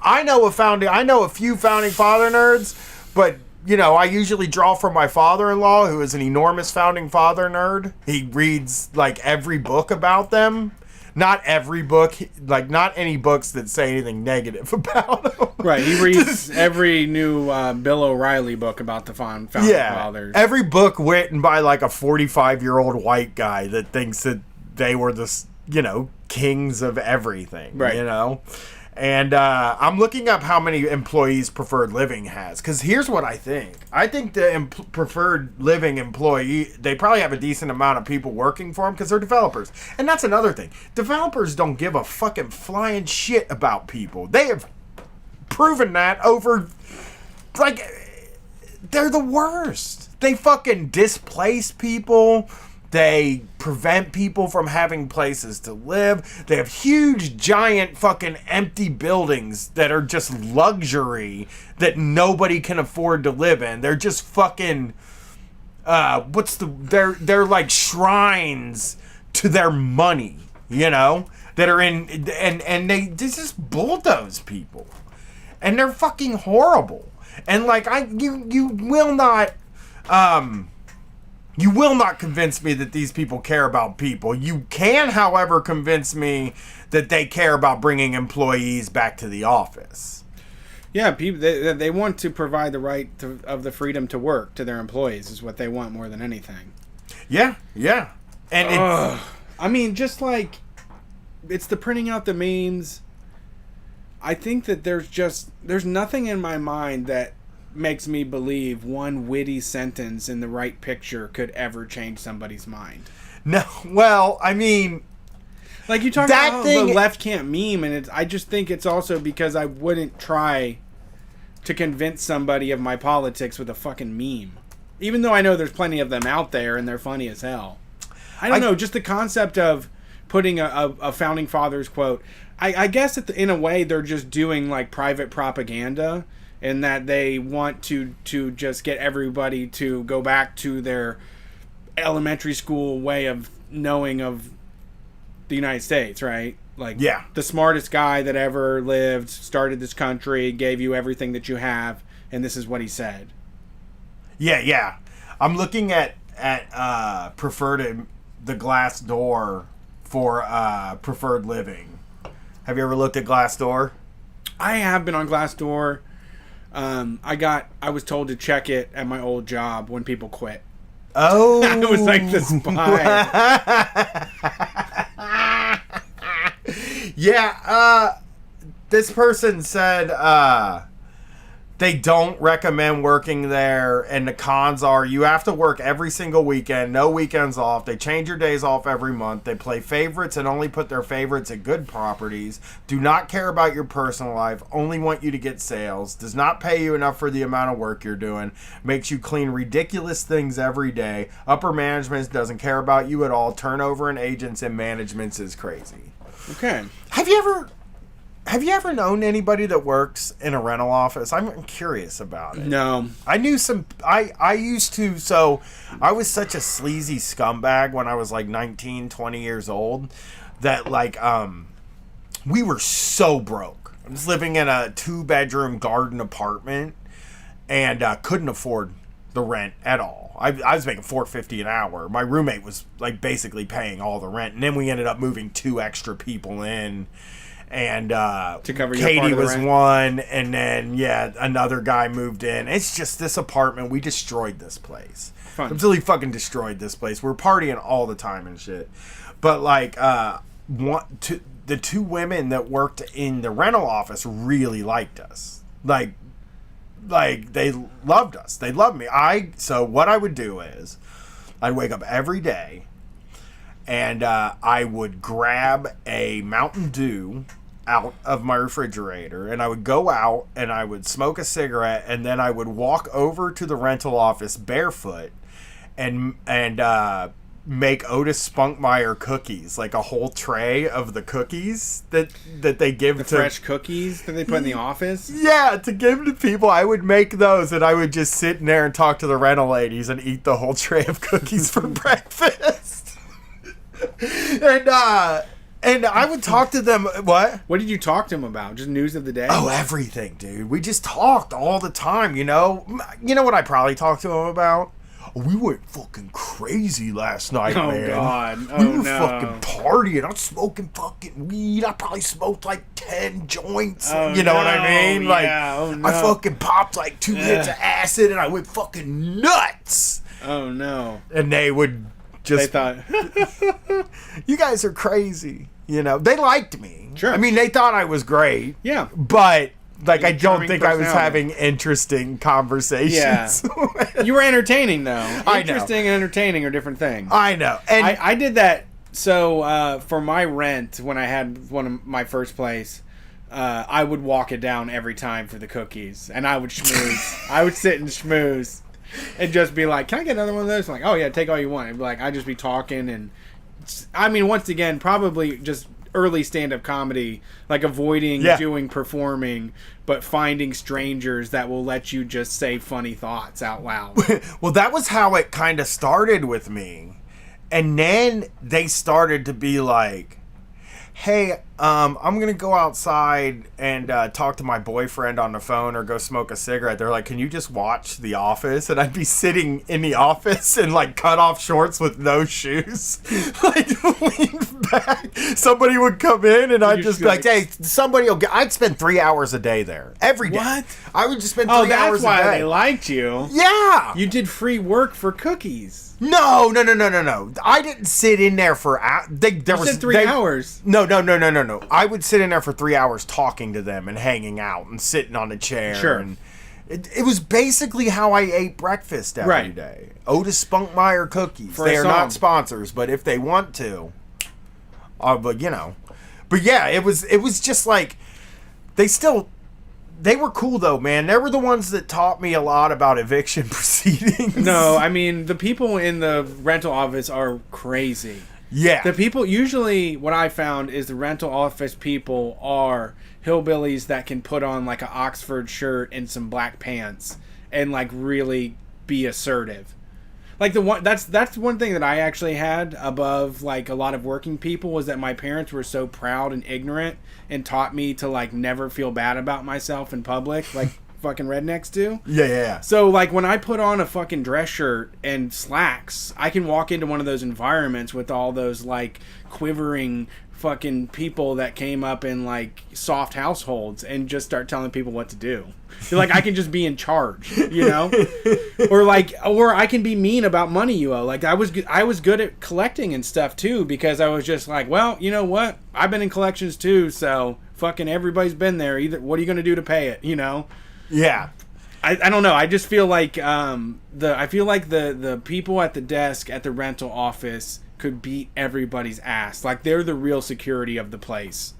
I know I know a few founding father nerds, but you know, I usually draw from my father-in-law, who is an enormous founding father nerd. He reads like every book about them. Not every book, like not any books that say anything negative about them. Right, he reads every new Bill O'Reilly book about the founding fathers. Every book written by like a 45-year-old white guy that thinks that they were the, you know, kings of everything, right? You know? And I'm looking up how many employees Preferred Living has. Because here's what I think. I think the Preferred Living employee, they probably have a decent amount of people working for them because they're developers. And that's another thing. Developers don't give a fucking flying shit about people. They have proven that over, like, they're the worst. They fucking displace people. They prevent people from having places to live. They have huge, giant, fucking empty buildings that are just luxury that nobody can afford to live in. They're just fucking, they're like shrines to their money, you know? That are in, and they just bulldoze people. And they're fucking horrible. And like, you will not convince me that these people care about people. You can, however, convince me that they care about bringing employees back to the office. Yeah, people they want to provide the right of the freedom to work to their employees is what they want more than anything. Yeah. And I mean, just like it's the printing out the memes. I think that there's nothing in my mind that makes me believe one witty sentence in the right picture could ever change somebody's mind. No, well, I mean, like you talk about the left can't meme, and I just think it's also because I wouldn't try to convince somebody of my politics with a fucking meme, even though I know there's plenty of them out there and they're funny as hell. I don't know, just the concept of putting a founding fathers quote. I guess in a way they're just doing like private propaganda. In that they want to just get everybody to go back to their elementary school way of knowing of the United States, right? Like, the smartest guy that ever lived, started this country, gave you everything that you have, and this is what he said. Yeah. I'm looking at Preferred, the Glassdoor for Preferred Living. Have you ever looked at Glassdoor? I have been on Glassdoor. I was told to check it at my old job when people quit. Oh. I was like the spy. Yeah, this person said they don't recommend working there, and the cons are you have to work every single weekend, no weekends off. They change your days off every month. They play favorites and only put their favorites at good properties. Do not care about your personal life. Only want you to get sales. Does not pay you enough for the amount of work you're doing. Makes you clean ridiculous things every day. Upper management doesn't care about you at all. Turnover in agents and managements is crazy. Okay. Have you ever known anybody that works in a rental office? I'm curious about it. No. I knew some. I used to. So I was such a sleazy scumbag when I was like 19, 20 years old that like we were so broke. I was living in a 2-bedroom garden apartment and couldn't afford the rent at all. I was making $4.50 an hour. My roommate was like basically paying all the rent, and then we ended up moving 2 extra people in. And to cover your Katie part of the was rent? one, and then another guy moved in. It's just this apartment. We destroyed this place. Fun. Completely fucking destroyed this place. We're partying all the time and shit. But like, the 2 women that worked in the rental office really liked us. Like they loved us. They loved me. So what I would do is, I'd wake up every day, and I would grab a Mountain Dew out of my refrigerator, and I would go out and I would smoke a cigarette, and then I would walk over to the rental office barefoot and make Otis Spunkmeyer cookies, like a whole tray of the cookies that they give The to fresh cookies that they put in the office? Yeah, to give to people. I would make those, and I would just sit in there and talk to the rental ladies and eat the whole tray of cookies for breakfast. And I would talk to them. What? What did you talk to them about? Just news of the day? Oh, everything, dude. We just talked all the time, you know? You know what I probably talked to them about? We went fucking crazy last night, Oh, man. God. We Oh, were no. fucking partying. I'm smoking fucking weed. I probably smoked like 10 joints. Oh, you know what I mean? Like, yeah. Oh, no. I fucking popped like 2 hits of acid, and I went fucking nuts. Oh, no. And they would just... They thought... you guys are crazy. You know, they liked me. Sure. I mean, they thought I was great. Yeah. But, like, You're I don't charming think I was personality. having interesting conversations. Yeah. You were entertaining, though. I know. Interesting and entertaining are different things. I know. And I did that. So, for my rent, when I had one of my first place, I would walk it down every time for the cookies. And I would schmooze. I would sit and schmooze. And just be like, can I get another one of those? I'm like, oh, yeah, take all you want. And be like, I'd just be talking and... I mean, once again, probably just early stand-up comedy, like avoiding doing performing, but finding strangers that will let you just say funny thoughts out loud. well, that was how it kind of started with me. And then they started to be like, hey, I'm going to go outside and talk to my boyfriend on the phone or go smoke a cigarette. They're like, can you just watch The Office? And I'd be sitting in the office in like cut off shorts with no shoes. Like lean back. Somebody would come in and I'd just be like, hey, somebody will get, I'd spend 3 hours a day there. Every day. What? I would just spend 3 hours a day. Oh, that's why they liked you. Yeah. You did free work for cookies. No. I didn't sit in there for There was 3 hours. No. I would sit in there for 3 hours talking to them and hanging out and sitting on a chair. Sure. And it was basically how I ate breakfast every day. Otis Spunkmeyer cookies. They are not sponsors, but if they want to, but you know. But yeah, it was just like they were cool though, man. They were the ones that taught me a lot about eviction proceedings. No, I mean, the people in the rental office are crazy. Yeah. The people, usually what I found is the rental office people are hillbillies that can put on like an Oxford shirt and some black pants and like really be assertive. Like that's one thing that I actually had above like a lot of working people was that my parents were so proud and ignorant and taught me to like never feel bad about myself in public like fucking rednecks do. Yeah. So like when I put on a fucking dress shirt and slacks, I can walk into one of those environments with all those like quivering fucking people that came up in like soft households and just start telling people what to do. Like I can just be in charge, you know? or I can be mean about money you owe. Like I was good at collecting and stuff too because I was just like, well, you know what? I've been in collections too, so fucking everybody's been there. Either what are you going to do to pay it, you know? Yeah. I don't know. I just feel like the people at the desk at the rental office could beat everybody's ass. Like they're the real security of the place.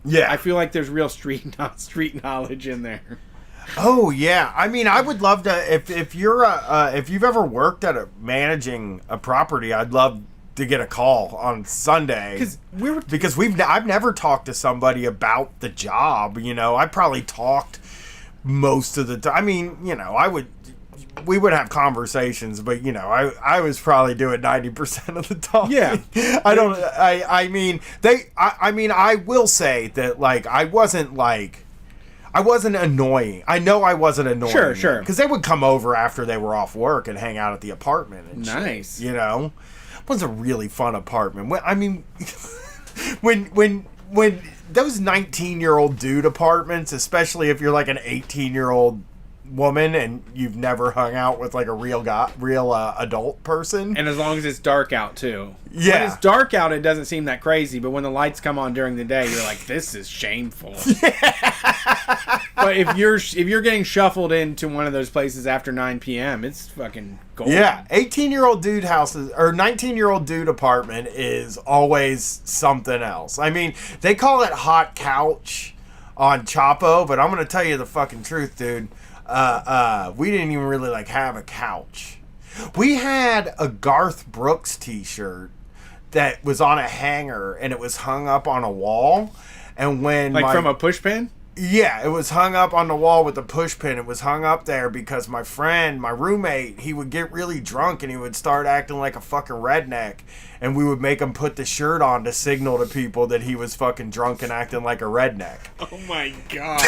Yeah. I feel like there's real street knowledge in there. Oh yeah. I mean, I would love to if you've ever worked at managing a property, I'd love to get a call on Sunday because I've never talked to somebody about the job, you know. I probably talked most of the time. I mean, you know, we would have conversations, but you know, I was probably doing 90% of the time. Yeah. I will say that like I wasn't like I wasn't annoying. I know I wasn't annoying. Sure. Because they would come over after they were off work and hang out at the apartment. And nice. Shit, you know, it was a really fun apartment. I mean, when those 19-year-old dude apartments, especially if you're like an 18-year-old woman and you've never hung out with like a real adult person, and as long as it's dark out too. Yeah, when it's dark out, it doesn't seem that crazy, but when the lights come on during the day, you're like, this is shameful. Yeah. But if you're getting shuffled into one of those places after 9 p.m., it's fucking golden. Yeah, 18-year-old dude houses or 19-year-old dude apartment is always something else. I mean, they call it hot couch on Chapo, but I'm gonna tell you the fucking truth, dude. We didn't even really like have a couch. We had a Garth Brooks t-shirt that was on a hanger and it was hung up on a wall. And when from a push pin? Yeah, it was hung up on the wall with a push pin. It was hung up there because my roommate, he would get really drunk and he would start acting like a fucking redneck. And we would make him put the shirt on to signal to people that he was fucking drunk and acting like a redneck. Oh my God.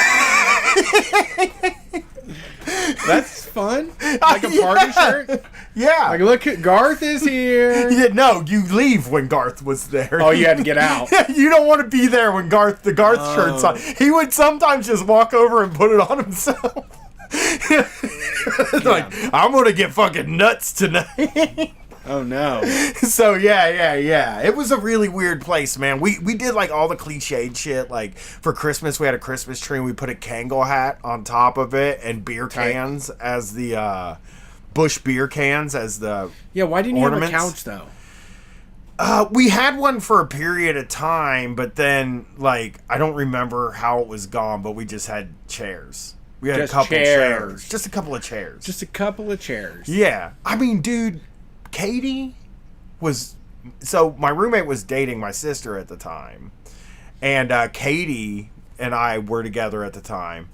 That's fun. Like a party shirt? Yeah. Like, look, Garth is here. Yeah, no, you leave when Garth was there. Oh, you had to get out. You don't want to be there when the Garth shirt's on. He would sometimes just walk over and put it on himself. Like, I'm going to get fucking nuts tonight. Oh, no. So, yeah. It was a really weird place, man. We did, like, all the cliched shit. Like, for Christmas, we had a Christmas tree, and we put a Kangol hat on top of it and beer cans as the, Bush beer cans as the Yeah, why didn't ornaments. You have a couch, though? We had one for a period of time, but then, like, I don't remember how it was gone, but we just had chairs. We had Just a couple chairs. chairs. Just a couple of chairs. Just a couple of chairs. Yeah. I mean, dude, Katie was... So, my roommate was dating my sister at the time. And Katie and I were together at the time.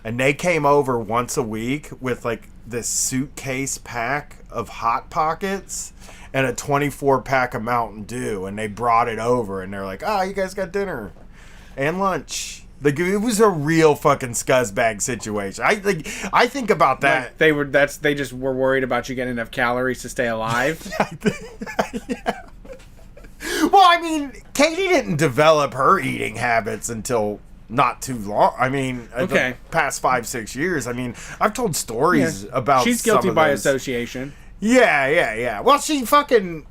And they came over once a week with, like, this suitcase pack of Hot Pockets and a 24-pack of Mountain Dew. And they brought it over. And they're like, you guys got dinner and lunch. Like, it was a real fucking scuzzbag situation. I think about that. Like they just were worried about you getting enough calories to stay alive. Yeah. Well, I mean, Katie didn't develop her eating habits until not too long. I mean, the past 5-6 years. I mean, I've told stories about. She's guilty by those. Association. Yeah. Well, she fucking,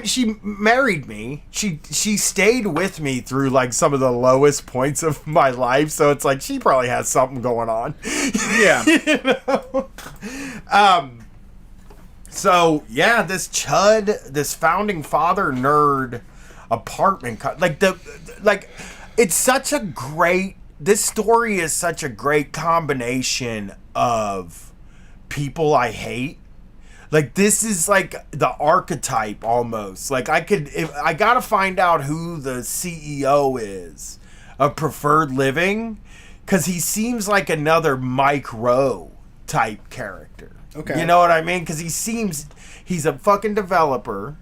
she married me. She stayed with me through like some of the lowest points of my life. So it's like she probably has something going on. Yeah. So yeah, this founding father nerd apartment, it's such a great. This story is such a great combination of people I hate. Like, this is like the archetype almost. Like, I gotta find out who the CEO is of Preferred Living, because he seems like another Mike Rowe type character. Okay. You know what I mean? Because he's a fucking developer.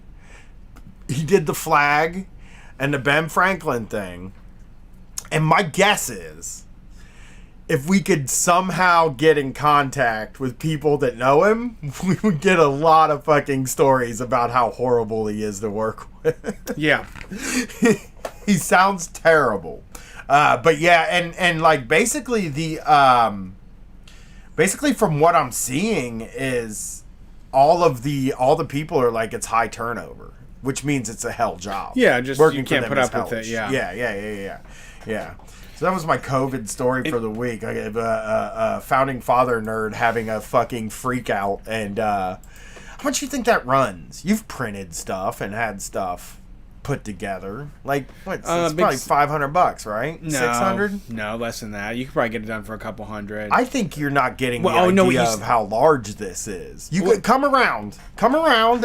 He did the flag and the Ben Franklin thing. And my guess is, if we could somehow get in contact with people that know him, we would get a lot of fucking stories about how horrible he is to work with. Yeah. He sounds terrible. But yeah, and like basically from what I'm seeing is all the people are like, it's high turnover, which means it's a hell job. Yeah, just working you can't for put them up is with it. hellish. Yeah. So that was my COVID story for the week. I have a founding father nerd having a fucking freak out. And how much do you think that runs? You've printed stuff and had stuff put together. Like, what? It's probably $500, right? No, $600? No, less than that. You could probably get it done for a couple hundred. I think you're not getting the idea of how large this is. You could come around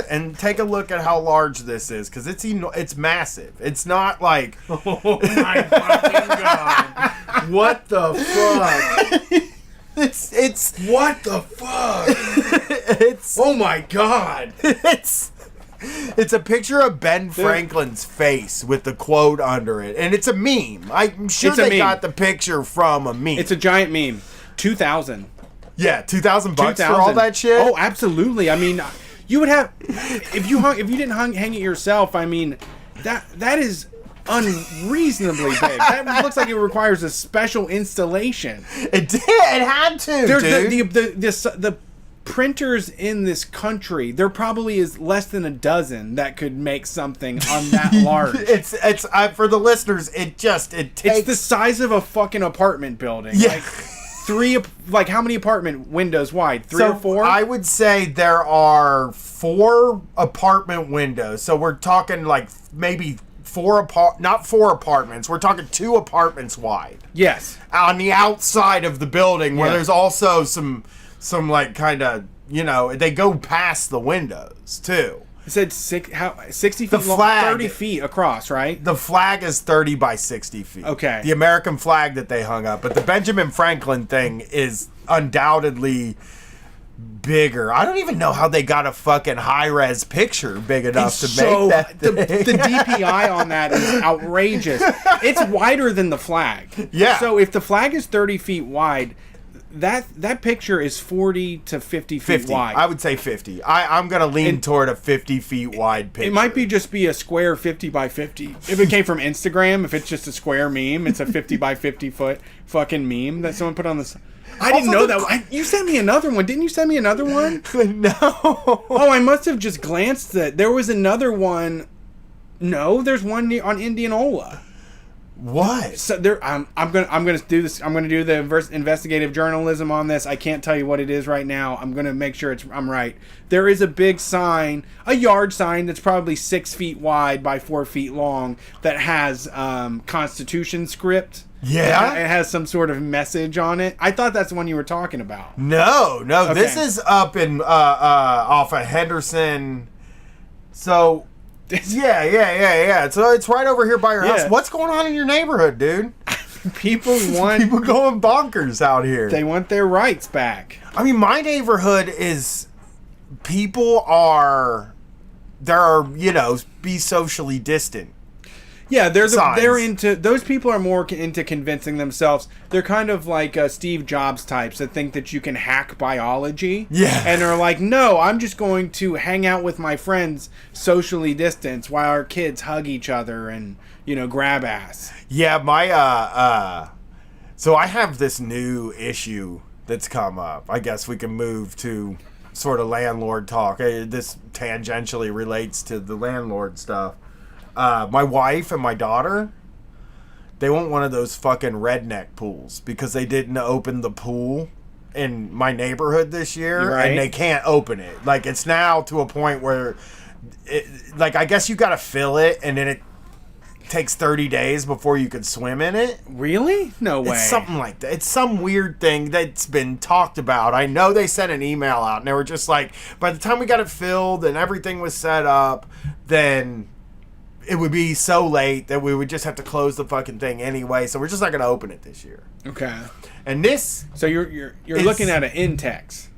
and take a look at how large this is, because it's massive. It's not like, oh my fucking god! What the fuck? It's what the fuck? It's oh my god! It's It's a picture of Ben Franklin's face with the quote under it, and it's a meme. I'm sure they got the picture from a meme. It's a giant meme. 2,000. Yeah, $2,000 for all that shit. Oh, absolutely. I mean, you would have if you didn't hang it yourself. I mean, that is unreasonably big. That looks like it requires a special installation. It did. It had to. Dude. The printers in this country, there probably is less than a dozen that could make something on that large. It's for the listeners. It takes. It's the size of a fucking apartment building. Yeah. Like how many apartment windows wide? 3 or 4? I would say there are 4 apartment windows. So we're talking like maybe not 4 apartments. We're talking 2 apartments wide. Yes. On the outside of the building, where there's also some like kind of, they go past the windows too. It said 60 feet long, 30 feet across, right? The flag is 30 by 60 feet. Okay. The American flag that they hung up. But the Benjamin Franklin thing is undoubtedly bigger. I don't even know how they got a fucking high-res picture big enough to make that thing. The DPI on that is outrageous. It's wider than the flag. Yeah. So if the flag is 30 feet wide, that picture is 40 to 50 feet wide. I would say 50. I'm going to lean toward a 50 feet wide picture. It might just be a square 50 by 50. If it came from Instagram, if it's just a square meme, it's a 50 by 50 foot fucking meme that someone put on the... I didn't know that. You sent me another one. Didn't you send me another one? No. Oh, I must have just glanced at it. There was another one. No, there's one on Indianola. What? So there, I'm gonna do this. I'm gonna do the investigative journalism on this. I can't tell you what it is right now. I'm gonna make sure I'm right. There is a big sign, a yard sign that's probably 6 feet wide by 4 feet long that has Constitution script. Yeah, it has some sort of message on it. I thought that's the one you were talking about. No. Okay. This is up in off of Henderson. So. Yeah. So it's right over here by your house. What's going on in your neighborhood, dude? People going bonkers out here. They want their rights back. I mean, my neighborhood is be socially distant. Yeah, they're into those people are more into convincing themselves. They're kind of like Steve Jobs types that think that you can hack biology. Yeah, and are like, no, I'm just going to hang out with my friends socially distanced while our kids hug each other and grab ass. Yeah, my so I have this new issue that's come up. I guess we can move to sort of landlord talk. This tangentially relates to the landlord stuff. My wife and my daughter, they want one of those fucking redneck pools because they didn't open the pool in my neighborhood this year, right. And they can't open it. Like, it's now to a point where, I guess you got to fill it, and then it takes 30 days before you can swim in it. Really? No way. It's something like that. It's some weird thing that's been talked about. I know they sent an email out, and they were just like, by the time we got it filled and everything was set up, then it would be so late that we would just have to close the fucking thing anyway. So we're just not going to open it this year. Okay. And this. So you're looking at an Intex.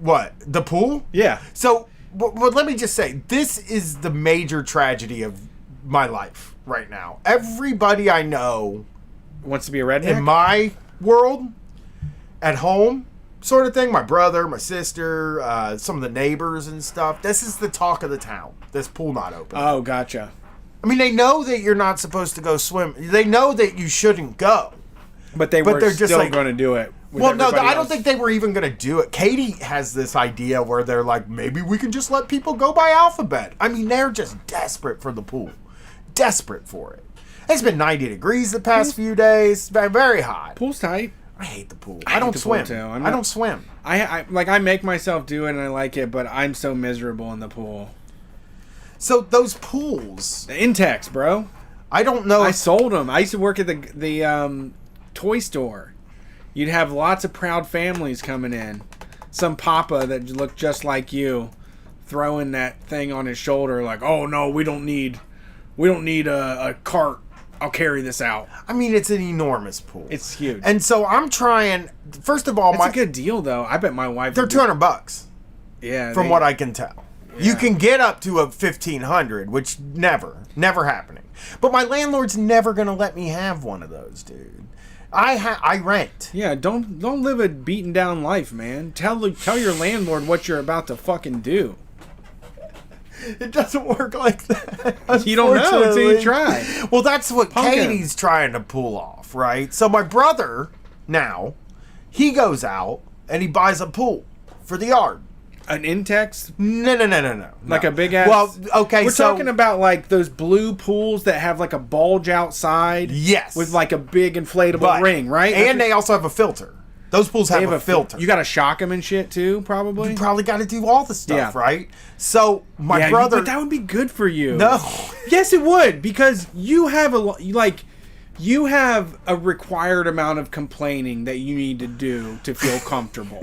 What? The pool? Yeah. So, well, let me just say, this is the major tragedy of my life right now. Everybody I know wants to be a redneck in my world, at home, sort of thing. My brother, my sister, some of the neighbors and stuff. This is the talk of the town. This pool not open. Oh, gotcha. I mean, they know that you're not supposed to go swim. They know that you shouldn't go. But they're still going to do it. Well, no, I don't think they were even going to do it. Katie has this idea where they're like, maybe we can just let people go by alphabet. I mean, they're just desperate for the pool. Desperate for it. It's been 90 degrees the past few days. Very hot. Pool's tight. I hate the pool. I don't swim. I don't swim. I make myself do it and I like it, but I'm so miserable in the pool. So those pools, the Intex, bro. I don't know. I sold them. I used to work at the toy store. You'd have lots of proud families coming in. Some papa that looked just like you, throwing that thing on his shoulder, like, "Oh no, we don't need a cart. I'll carry this out." I mean, it's an enormous pool. It's huge. And so I'm trying. First of all, it's a good deal though. I bet my wife. They're $200. Yeah. From what I can tell. You can get up to a 1,500, which never happening. But my landlord's never gonna let me have one of those, dude. I rent. Yeah, don't live a beaten down life, man. Tell your landlord what you're about to fucking do. It doesn't work like that. You don't know until you try. Well, that's what Punk Katie's trying to pull off, right? So my brother now, he goes out and he buys a pool for the yard. An Intex? No. Like a big ass. Well, okay, we're talking about like those blue pools that have like a bulge outside. Yes. With like a big inflatable ring, right? And they also have a filter. Those pools have a filter. You got to shock them and shit too, probably. You probably got to do all the stuff, right? So my brother. But that would be good for you. No. Yes, it would, because you have you have a required amount of complaining that you need to do to feel comfortable.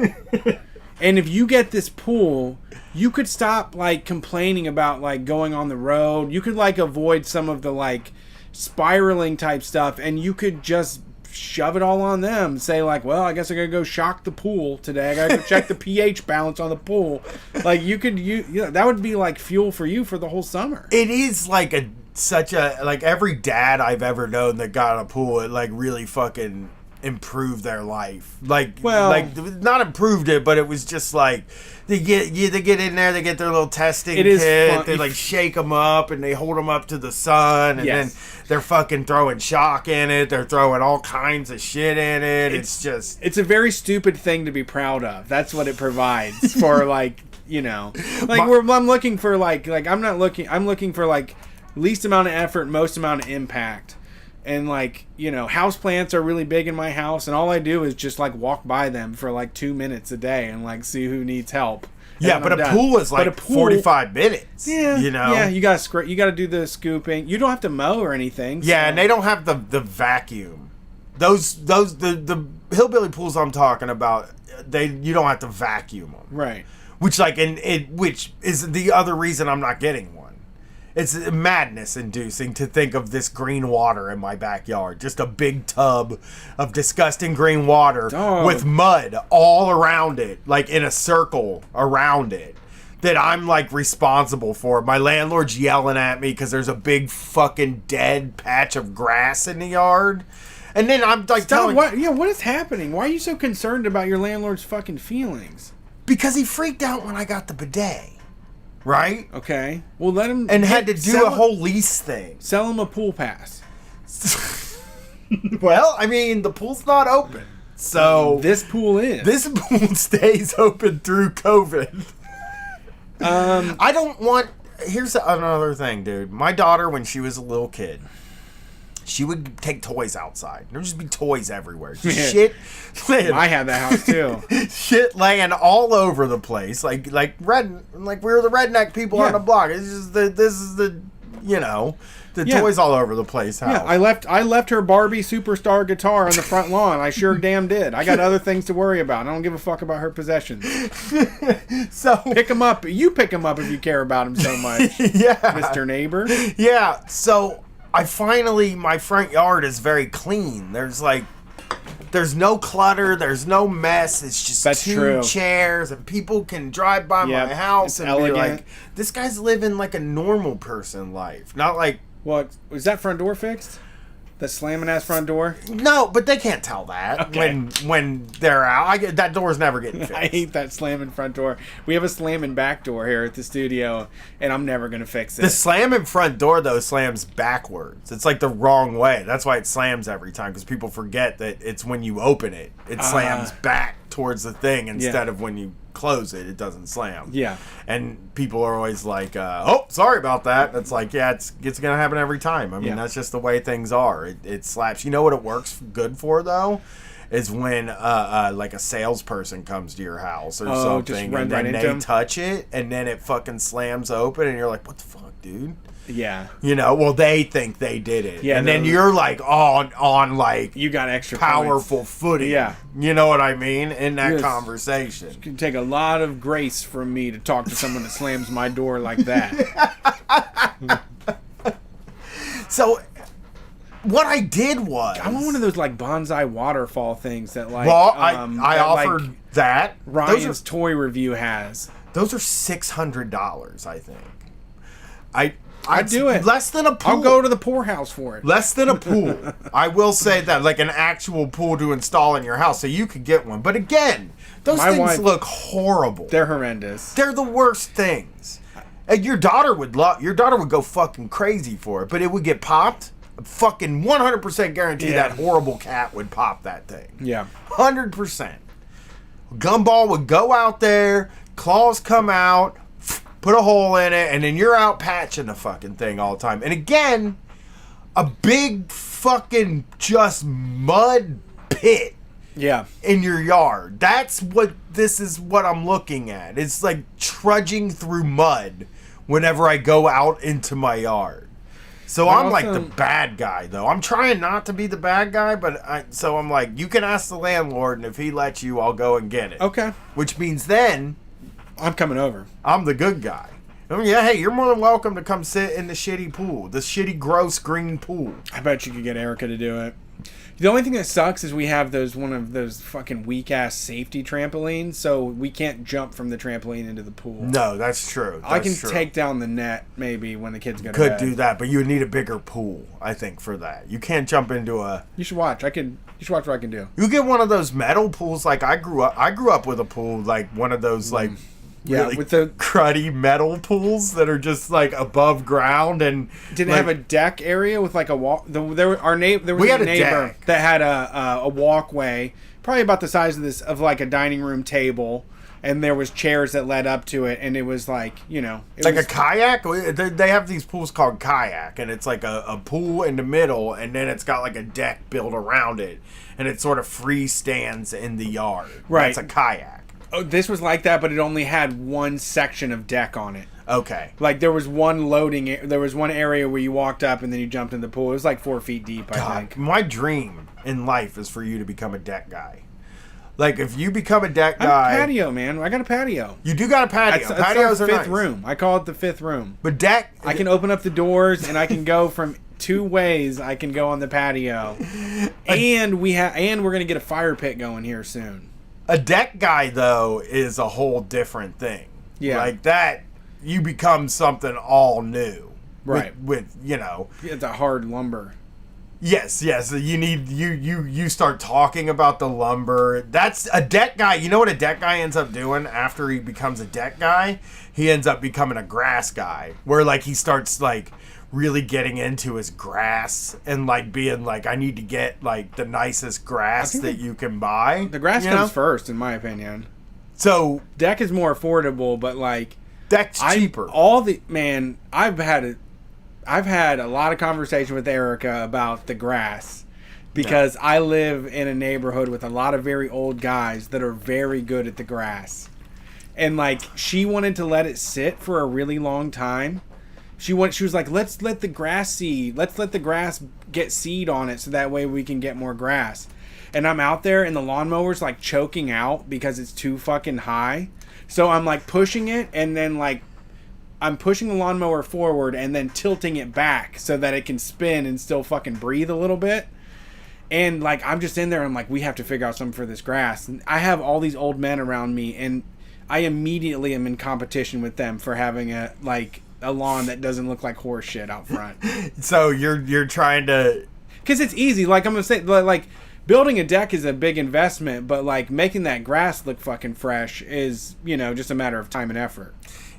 And if you get this pool, you could stop like complaining about like going on the road. You could like avoid some of the like spiraling type stuff, and you could just shove it all on them. Say like, well, I guess I gotta go shock the pool today. I gotta go check the pH balance on the pool. Like you know, that would be like fuel for you for the whole summer. It is like such a like every dad I've ever known that got a pool, it like really fucking improved their life. Like not improved it, but it was just like they get in there, they get their little testing kit, they like shake them up and they hold them up to the sun, and then they're fucking throwing shock in it, they're throwing all kinds of shit in it. It's a very stupid thing to be proud of. That's what it provides for like, you know, like I'm looking for I'm looking for like least amount of effort, most amount of impact. And like, you know, houseplants are really big in my house, and all I do is just like walk by them for like 2 minutes a day and like see who needs help. Yeah, but a pool is like 45 minutes. Yeah, you know. Yeah, you gotta do the scooping. You don't have to mow or anything. Yeah, so. And they don't have the vacuum. The hillbilly pools I'm talking about, you don't have to vacuum them. Right. Which which is the other reason I'm not getting one. It's madness inducing to think of this green water in my backyard. Just a big tub of disgusting green water with mud all around it, like in a circle around it, that I'm like responsible for. My landlord's yelling at me because there's a big fucking dead patch of grass in the yard. And then I'm like what is happening? Why are you so concerned about your landlord's fucking feelings? Because he freaked out when I got the bidet. Right? Okay. Well, let him... And had to do a whole lease thing. Sell him a pool pass. Well, I mean, the pool's not open. So... This pool is. This pool stays open through COVID. I don't want... Here's another thing, dude. My daughter, when she was a little kid, she would take toys outside. There would just be toys everywhere. Just shit. I had that house too. Shit laying all over the place. Like we were the redneck people on the block. It's just this is the toys all over the place house. Yeah, I left her Barbie Superstar guitar on the front lawn. I sure damn did. I got other things to worry about. I don't give a fuck about her possessions. So pick them up. You pick them up if you care about them so much. Yeah, Mr. Neighbor. Yeah. So my front yard is very clean. There's no clutter, there's no mess. It's just two chairs, and people can drive by my house and be like, this guy's living like a normal person life. Not like... What? Was that front door fixed? The slamming ass front door? No, but they can't tell that when they're out. That door's never getting fixed. I hate that slamming front door. We have a slamming back door here at the studio, and I'm never going to fix it. The slamming front door, though, slams backwards. It's like the wrong way. That's why it slams every time, because people forget that it's when you open it, it slams back towards the thing instead of when you close it, it doesn't slam. Yeah. And people are always like, oh, sorry about that. It's like, yeah, it's going to happen every time. I mean, that's just the way things are. It slaps. You know what it works good for, though? Is when like a salesperson comes to your house or something, and then they touch it, and then it fucking slams open, and you're like, what the fuck, dude? Yeah. You know, well, they think they did it. Yeah. And then you're like on like you got extra powerful points. Footing. Yeah. You know what I mean? In that conversation. It can take a lot of grace from me to talk to someone that slams my door like that. So what I did was I want one of those like bonsai waterfall things that like I offered that. Ryan's toy review has. Those are $600, I think. I'd do it. Less than a pool. I'll go to the poorhouse for it. Less than a pool. I will say that, like an actual pool to install in your house, so you could get one. But again, those things look horrible. They're horrendous. They're the worst things. And your daughter would go fucking crazy for it, but it would get popped. Fucking 100% guarantee that horrible cat would pop that thing. Yeah. 100%. Gumball would go out there, claws come out, put a hole in it, and then you're out patching the fucking thing all the time. And again, a big fucking just mud pit. Yeah. In your yard. This is what I'm looking at. It's like trudging through mud whenever I go out into my yard. So I'm like the bad guy, though. I'm trying not to be the bad guy, so I'm like, you can ask the landlord, and if he lets you, I'll go and get it. Okay. Which means then I'm coming over. I'm the good guy. I mean, yeah, hey, you're more than welcome to come sit in the shitty pool, the shitty, gross green pool. I bet you could get Erica to do it. The only thing that sucks is we have one of those fucking weak ass safety trampolines, so we can't jump from the trampoline into the pool. No, that's true. I can take down the net maybe when the kids go to bed. Could do that, but you would need a bigger pool, I think, for that. You can't jump into a. You should watch. You should watch what I can do. You get one of those metal pools. Like I grew up with a pool, like one of those like. Really with the cruddy metal pools that are just like above ground and did it have a deck area with like a walk? There was a neighbor that had a walkway, probably about the size of like a dining room table, and there was chairs that led up to it, and it was like a kayak. They have these pools called kayak, and it's like a pool in the middle, and then it's got like a deck built around it, and it sort of free stands in the yard. Right, it's a kayak. Oh, this was like that, but it only had one section of deck on it. Okay. Like there was one area where you walked up and then you jumped in the pool. It was like 4 feet deep, I think. My dream in life is for you to become a deck guy. Like if you become a deck guy. I have a patio, man. I got a patio. You do got a patio. Patios are fifth nice. Room. I call it the fifth room. But deck. I can open up the doors and I can go from 2 ways. I can go on the patio, and we're gonna get a fire pit going here soon. A deck guy, though, is a whole different thing. Yeah. Like that, you become something all new. Right. With It's a hard lumber. Yes. You need, you start talking about the lumber. That's a deck guy. You know what a deck guy ends up doing after he becomes a deck guy? He ends up becoming a grass guy. Where, like, he starts, like, really getting into his grass and like being like, I need to get like the nicest grass that you can buy. The grass comes first, in my opinion. So deck is more affordable, but like deck's cheaper. I've had a lot of conversation with Erica about the grass because I live in a neighborhood with a lot of very old guys that are very good at the grass, and like she wanted to let it sit for a really long time. She was like, let's let the grass get seed on it so that way we can get more grass. And I'm out there and the lawnmower's like choking out because it's too fucking high. So I'm like pushing it, and then like I'm pushing the lawnmower forward and then tilting it back so that it can spin and still fucking breathe a little bit. And like I'm just in there and I'm like, we have to figure out something for this grass. And I have all these old men around me, and I immediately am in competition with them for having a lawn that doesn't look like horse shit out front. So you're trying to, because it's easy. Like I'm gonna say, like building a deck is a big investment, but like making that grass look fucking fresh is just a matter of time and effort.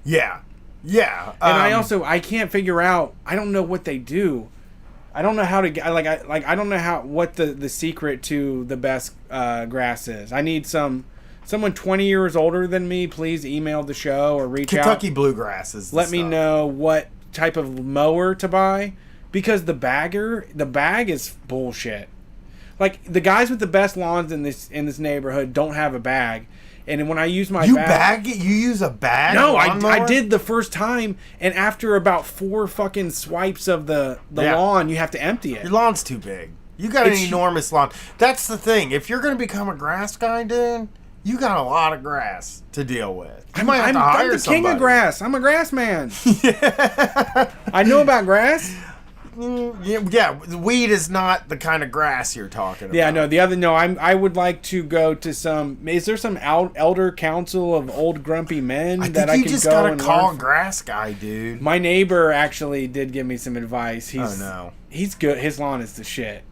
Yeah. And I can't figure out. I don't know what they do. I don't know how to get. I don't know what the secret to the best grass is. I need someone 20 years older than me, please email the show or reach out. Kentucky bluegrass is Let me know what type of mower to buy, because the bag is bullshit. Like the guys with the best lawns in this neighborhood don't have a bag. And when I use my bag it? You use a bag? No, I did the first time, and after about 4 fucking swipes of the lawn, you have to empty it. Your lawn's too big. You got an enormous lawn. That's the thing. If you're going to become a grass guy, dude, you got a lot of grass to deal with. You might have to hire I'm the king of grass. I'm a grass man. I know about grass. weed is not the kind of grass you're talking about. Yeah, no, I would like to go to some. Is there some elder council of old grumpy men I that think I you can just go gotta and call learn? grass guy, dude. My neighbor actually did give me some advice. No. He's good. His lawn is the shit.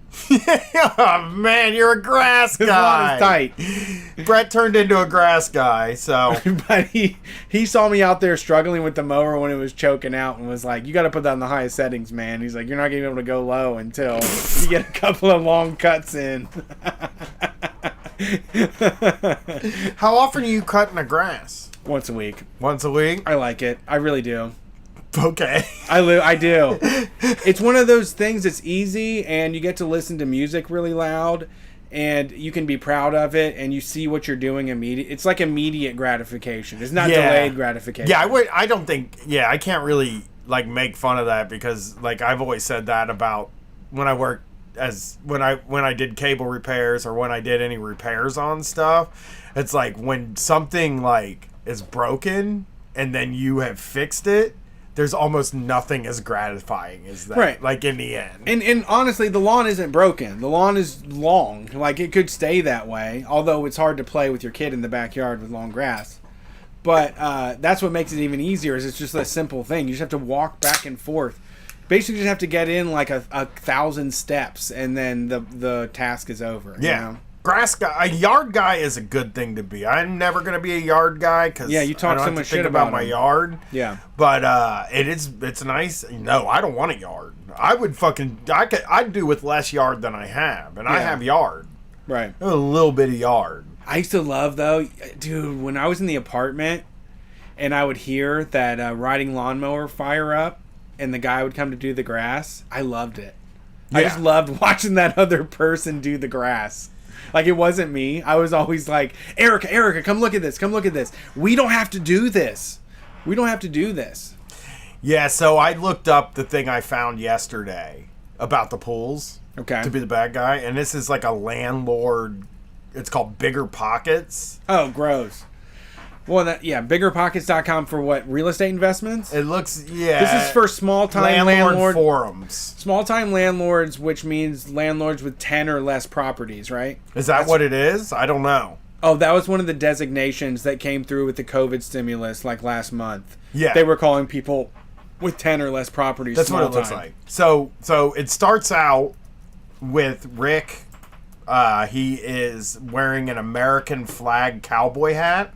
Oh man, you're a grass guy. His lawn is tight. Brett turned into a grass guy, so. But he saw me out there struggling with the mower when it was choking out and was like, "You got to put that in the highest settings, man." He's like, "You're not gonna be able to go low until you get a couple of long cuts in." How often are you cutting the grass? Once a week. Once a week? I like it. I really do. Okay. I do. It's one of those things that's easy, and you get to listen to music really loud, and you can be proud of it, and you see what you're doing immediate. It's like immediate gratification. It's not delayed gratification. Yeah, I can't really like make fun of that because like I've always said that about when I worked when I did cable repairs or when I did any repairs on stuff. It's like when something like is broken and then you have fixed it, there's almost nothing as gratifying as that. Right. Like in the end. And honestly, the lawn isn't broken. The lawn is long. Like it could stay that way. Although it's hard to play with your kid in the backyard with long grass. But that's what makes it even easier. Is it's just a simple thing. You just have to walk back and forth. Basically, you just have to get in like a 1,000 steps, and then the task is over. Yeah. You know? Grass guy, a yard guy is a good thing to be. I'm never gonna be a yard guy because you talk so much shit about my yard. Yeah, but it's nice. No, I don't want a yard. I'd do with less yard than I have, and I have yard. Right, a little bit of yard. I used to love though, dude. When I was in the apartment, and I would hear that riding lawnmower fire up, and the guy would come to do the grass. I loved it. Yeah. I just loved watching that other person do the grass. Like, it wasn't me. I was always like, Erica, come look at this. Come look at this. We don't have to do this. Yeah, so I looked up the thing I found yesterday about the pools. Okay. To be the bad guy. And this is like a landlord. It's called Bigger Pockets. Oh, gross. Well, biggerpockets.com for what? Real estate investments? It looks, yeah. This is for small-time landlord forums. Small-time landlords, which means landlords with 10 or less properties, right? Is that what it is? I don't know. Oh, that was one of the designations that came through with the COVID stimulus like last month. Yeah. They were calling people with 10 or less properties. That's what it looks like. So it starts out with Rick. He is wearing an American flag cowboy hat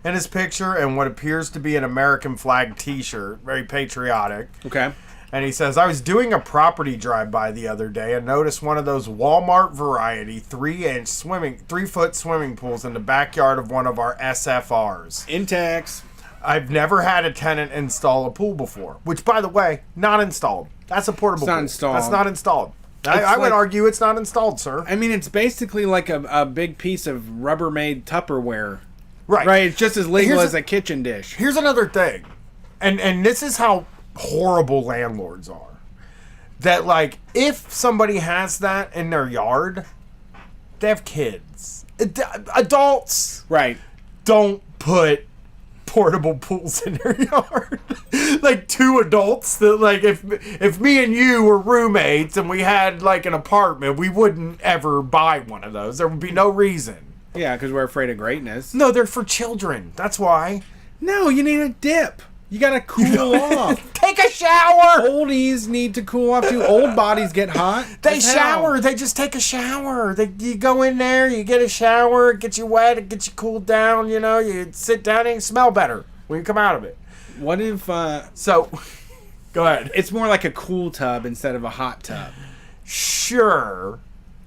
in his picture and what appears to be an American flag t-shirt, very patriotic. Okay. And he says, I was doing a property drive-by the other day and noticed one of those Walmart variety 3-foot swimming pools in the backyard of one of our SFRs. Intex. I've never had a tenant install a pool before, which, by the way, not installed. That's a portable pool. Installed. That's not installed. I would argue it's not installed, sir. I mean, it's basically like a big piece of Rubbermaid Tupperware. Right. Right. It's just as legal as a kitchen dish. Here's another thing. And this is how horrible landlords are. That, like, if somebody has that in their yard, they have kids. Adults. Right. Don't put portable pools in their yard. Like, two adults that, like, if me and you were roommates and we had, like, an apartment, we wouldn't ever buy one of those. There would be no reason. Yeah, because we're afraid of greatness. No, they're for children. That's why. No, you need a dip. You gotta cool off. Take a shower. Oldies need to cool off too. Old bodies get hot. They shower. They just take a shower. You go in there, you get a shower, it gets you wet, it gets you cooled down. You know, you sit down and you smell better when you come out of it. What if? So, go ahead. It's more like a cool tub instead of a hot tub. Sure.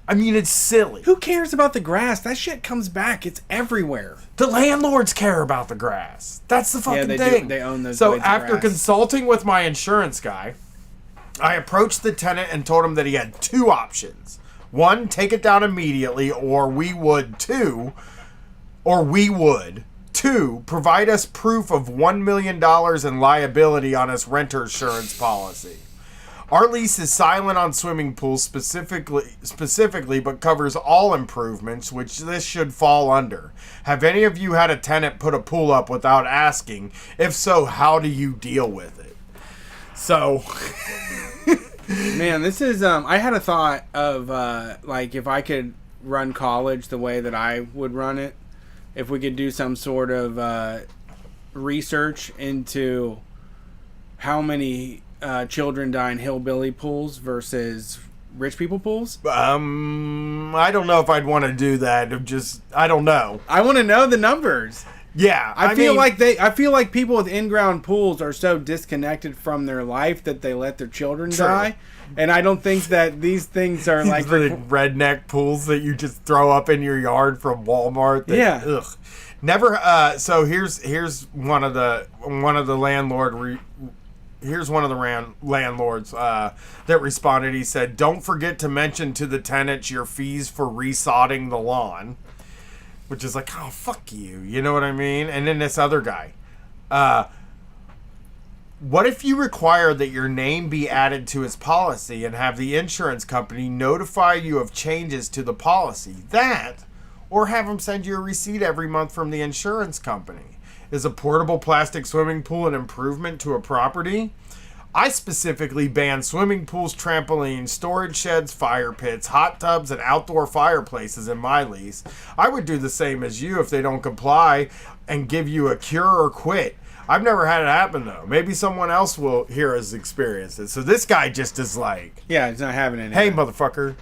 I mean, it's silly. Who cares about the grass? That shit comes back. It's everywhere. The landlords care about the grass. That's the fucking thing. They own those. So blades of after grass. consulting with my insurance guy, I approached the tenant and told him that he had two options. One, take it down immediately, or we would. Two, provide us proof of $1 million in liability on his renter insurance policy. Our lease is silent on swimming pools specifically, but covers all improvements, which this should fall under. Have any of you had a tenant put a pool up without asking? If so, how do you deal with it? So, Man, this is I had a thought of like if I could run college the way that I would run it, if we could do some sort of research into how many children die in hillbilly pools versus rich people pools. I don't know if I'd want to do that. I don't know. I want to know the numbers. Yeah, I feel like people with in-ground pools are so disconnected from their life that they let their children die, and I don't think that these things are like the redneck pools that you just throw up in your yard from Walmart. Yeah. Ugh. Never. So here's one of the landlords that responded. He said, "Don't forget to mention to the tenants your fees for resodding the lawn." Which is like, oh, fuck you. You know what I mean? And then this other guy. What if you require that your name be added to his policy and have the insurance company notify you of changes to the policy? That, or have him send you a receipt every month from the insurance company. Is a portable plastic swimming pool an improvement to a property? I specifically ban swimming pools, trampolines, storage sheds, fire pits, hot tubs, and outdoor fireplaces in my lease. I would do the same as you if they don't comply and give you a cure or quit. I've never had it happen, though. Maybe someone else will hear us experience it. So this guy just is like... Yeah, he's not having any. Hey, motherfucker.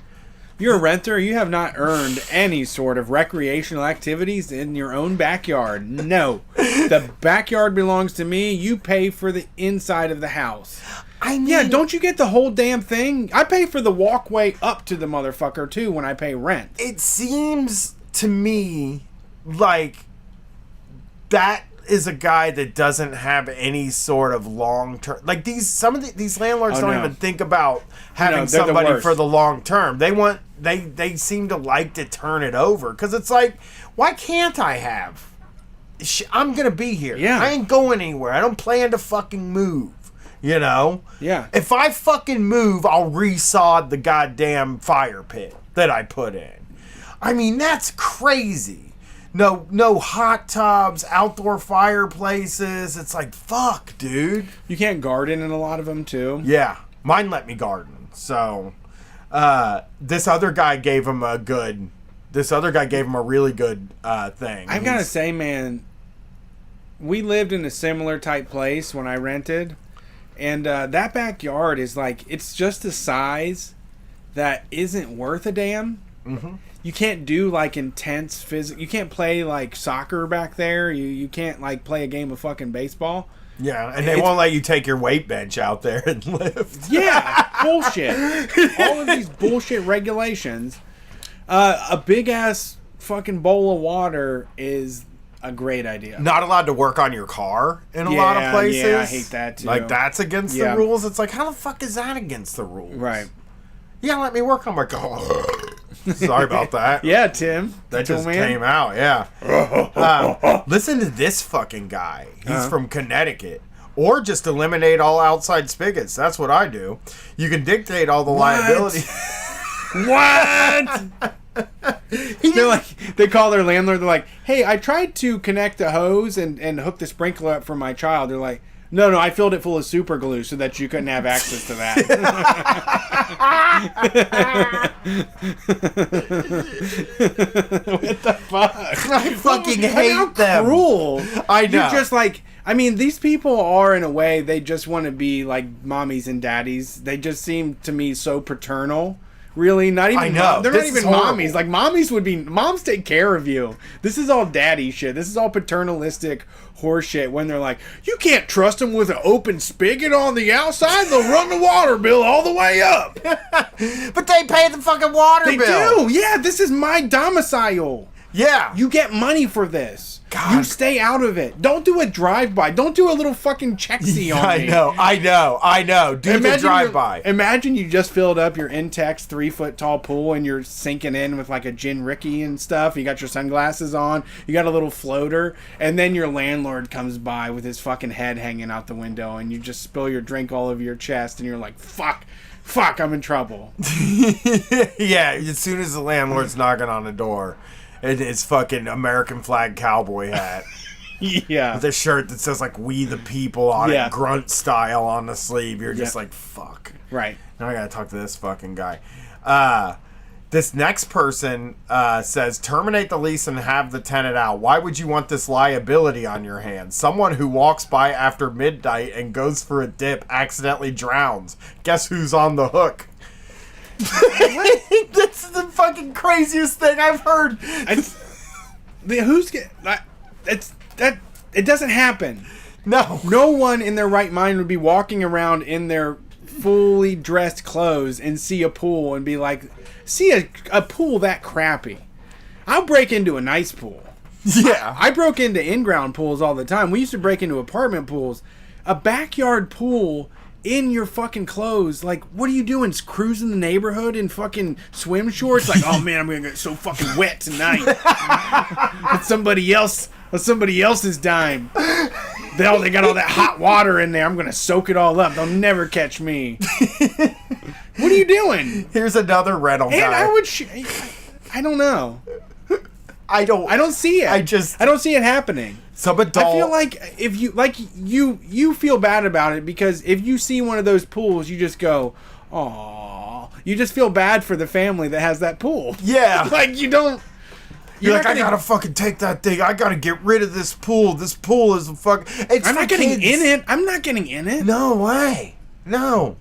You're a renter. You have not earned any sort of recreational activities in your own backyard. No. The backyard belongs to me. You pay for the inside of the house. Yeah, don't you get the whole damn thing? I pay for the walkway up to the motherfucker, too, when I pay rent. It seems to me like that is a guy that doesn't have any sort of long term. Like some of these landlords don't even think about having somebody for the long term. They seem to like to turn it over because it's like, why can't I have? I'm gonna be here. Yeah, I ain't going anywhere. I don't plan to fucking move. You know. Yeah. If I fucking move, I'll resod the goddamn fire pit that I put in. I mean, that's crazy. No hot tubs, outdoor fireplaces. It's like, fuck, dude. You can't garden in a lot of them, too. Yeah. Mine let me garden. So, this other guy gave him a really good thing. I've got to say, man, we lived in a similar type place when I rented. And that backyard is like, it's just a size that isn't worth a damn. Mm-hmm. You can't do like intense physical. You can't play like soccer back there. You can't like play a game of fucking baseball. Yeah, and they won't let you take your weight bench out there and lift. Yeah, bullshit. All of these bullshit regulations. A big ass fucking bowl of water is a great idea. Not allowed to work on your car in a lot of places. Yeah, I hate that too. Like that's against the rules. It's like, how the fuck is that against the rules? Right. Yeah, let me work on my car. Sorry about that. Yeah, Tim. That just came out, yeah. Listen to this fucking guy. He's from Connecticut. Or just eliminate all outside spigots. That's what I do. You can dictate all the liability. What? They call their landlord. They're like, hey, I tried to connect a hose and hook the sprinkler up for my child. They're like, no, I filled it full of super glue so that you couldn't have access to that. What the fuck? I fucking hate them. Cruel. I know. You just like, I mean, these people are in a way, they just want to be like mommies and daddies. They just seem to me so paternal. Really, not even. I know. They're not even mommies. Like mommies would be. Moms take care of you. This is all daddy shit. This is all paternalistic horseshit. When they're like, you can't trust them with an open spigot on the outside. They'll run the water bill all the way up. But they pay the fucking water bill. They do. Yeah, this is my domicile. Yeah. You get money for this. God. You stay out of it. Don't do a drive-by. Don't do a little fucking check-see on me. I know. Do the drive-by. Imagine you just filled up your Intex 3-foot-tall pool and you're sinking in with like a gin Ricky and stuff. You got your sunglasses on. You got a little floater. And then your landlord comes by with his fucking head hanging out the window and you just spill your drink all over your chest and you're like, fuck, I'm in trouble. Yeah, as soon as the landlord's knocking on the door. It's fucking American flag cowboy hat. Yeah. With a shirt that says like "We the People" on it, grunt style on the sleeve. You're just like, fuck. Right. Now I gotta talk to this fucking guy. This next person says, terminate the lease and have the tenant out. Why would you want this liability on your hands? Someone who walks by after midnight and goes for a dip accidentally drowns. Guess who's on the hook? That's the fucking craziest thing I've heard. It doesn't happen. No one in their right mind would be walking around in their fully dressed clothes and see a pool and be like, see a pool that crappy. I'll break into a nice pool. Yeah. I broke into in-ground pools all the time. We used to break into apartment pools. A backyard pool in your fucking clothes. Like, what are you doing? Cruising the neighborhood in fucking swim shorts? Like, oh man, I'm gonna get so fucking wet tonight. It's somebody else's dime. They got all that hot water in there. I'm gonna soak it all up. They'll never catch me. What are you doing? Here's another rental guy. And I don't know. I don't see it. I don't see it happening. Some adult. I feel like if you feel bad about it because if you see one of those pools, you just go, "Aw." You just feel bad for the family that has that pool. Yeah. Like you don't. You're like, I gotta fucking take that thing. I gotta get rid of this pool. This pool is a fuck. I'm not getting in it. I'm not getting in it. No way. No.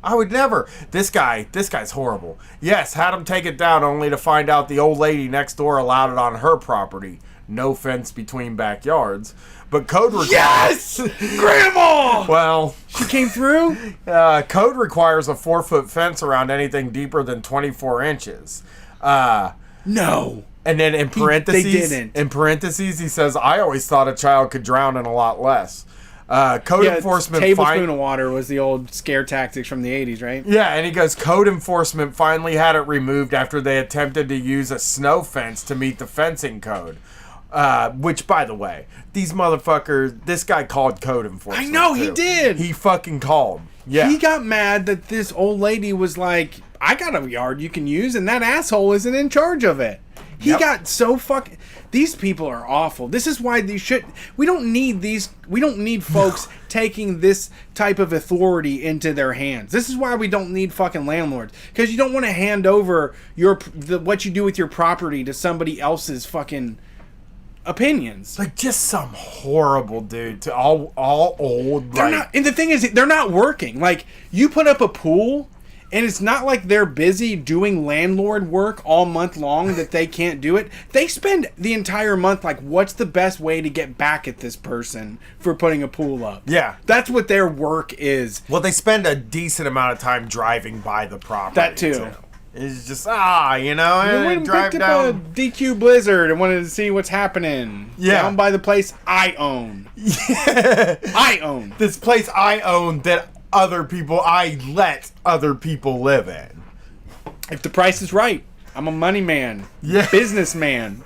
I would never. This guy's horrible. Yes, had him take it down only to find out the old lady next door allowed it on her property. No fence between backyards. But code requires... Yes! Grandma! Well... She came through? Code requires a 4-foot fence around anything deeper than 24 inches. No. And then in parentheses... They didn't. In parentheses, he says, I always thought a child could drown in a lot less. Code enforcement... Tablespoon of water was the old scare tactics from the 80s, right? Yeah, and he goes, code enforcement finally had it removed after they attempted to use a snow fence to meet the fencing code. Which, by the way, these motherfuckers, this guy called code enforcement. I know, too. he did. He fucking called. Yeah. He got mad that this old lady was like, I got a yard you can use, and that asshole isn't in charge of it. He got so fucking... These people are awful. This is why we don't need folks taking this type of authority into their hands. This is why we don't need fucking landlords. Because you don't want to hand over what you do with your property to somebody else's fucking opinions. Like, just some horrible dude to all old. And the thing is, they're not working. Like, you put up a pool... And it's not like they're busy doing landlord work all month long that they can't do it. They spend the entire month like, what's the best way to get back at this person for putting a pool up? Yeah. That's what their work is. Well, they spend a decent amount of time driving by the property. That too. It's just, and drive picked down. up a DQ Blizzard and wanted to see what's happening. Yeah. Down by the place I own. Yeah. I own. This place I own that I let other people live in. If the price is right, I'm a money man. Yeah. Businessman.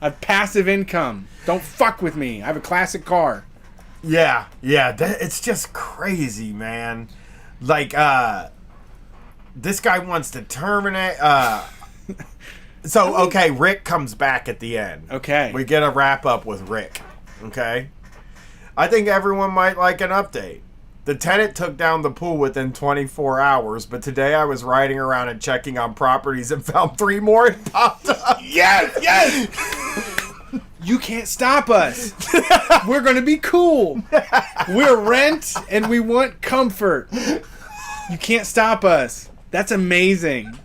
I have passive income. Don't fuck with me. I have a classic car. Yeah. It's just crazy, man. Like, this guy wants to terminate. Okay, Rick comes back at the end. Okay. We get a wrap up with Rick. Okay. I think everyone might like an update. The tenant took down the pool within 24 hours, but today I was riding around and checking on properties and found 3 more and popped up. Yes! You can't stop us. We're going to be cool. We're rent and we want comfort. You can't stop us. That's amazing.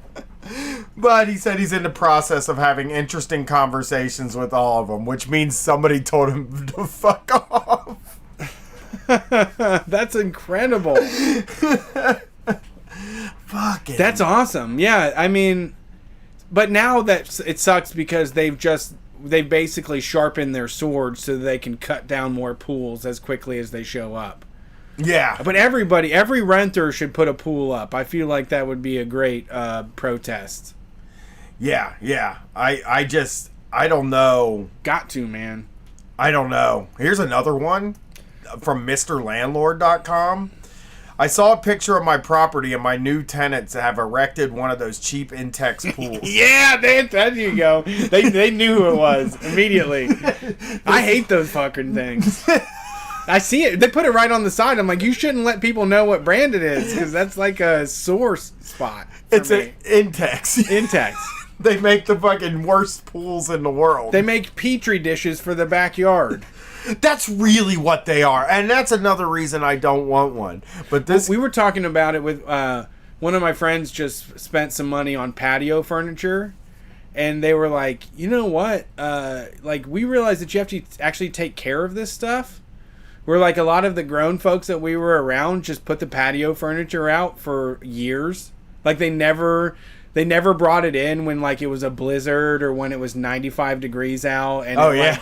But he said he's in the process of having interesting conversations with all of them, which means somebody told him to fuck off. That's incredible. Fucking. That's awesome. Yeah, I mean, but now that it sucks because they've basically sharpened their swords so they can cut down more pools as quickly as they show up. Yeah. But every renter should put a pool up. I feel like that would be a great protest. Yeah. I don't know. Got to, man. I don't know. Here's another one from MrLandlord.com. I saw a picture of my property and my new tenants have erected one of those cheap Intex pools. Yeah, there you go. They knew who it was immediately. I hate those fucking things. I see it. They put it right on the side. I'm like, you shouldn't let people know what brand it is because that's like a sore spot. It's an Intex. Intex. They make the fucking worst pools in the world. They make Petri dishes for the backyard. That's really what they are, and that's another reason I don't want one. But this, we were talking about it with one of my friends. Just spent some money on patio furniture, and they were like, you know what? Like we realized that you have to actually take care of this stuff. Where like a lot of the grown folks that we were around just put the patio furniture out for years. Like they never brought it in when like it was a blizzard or when it was 95 degrees out and like,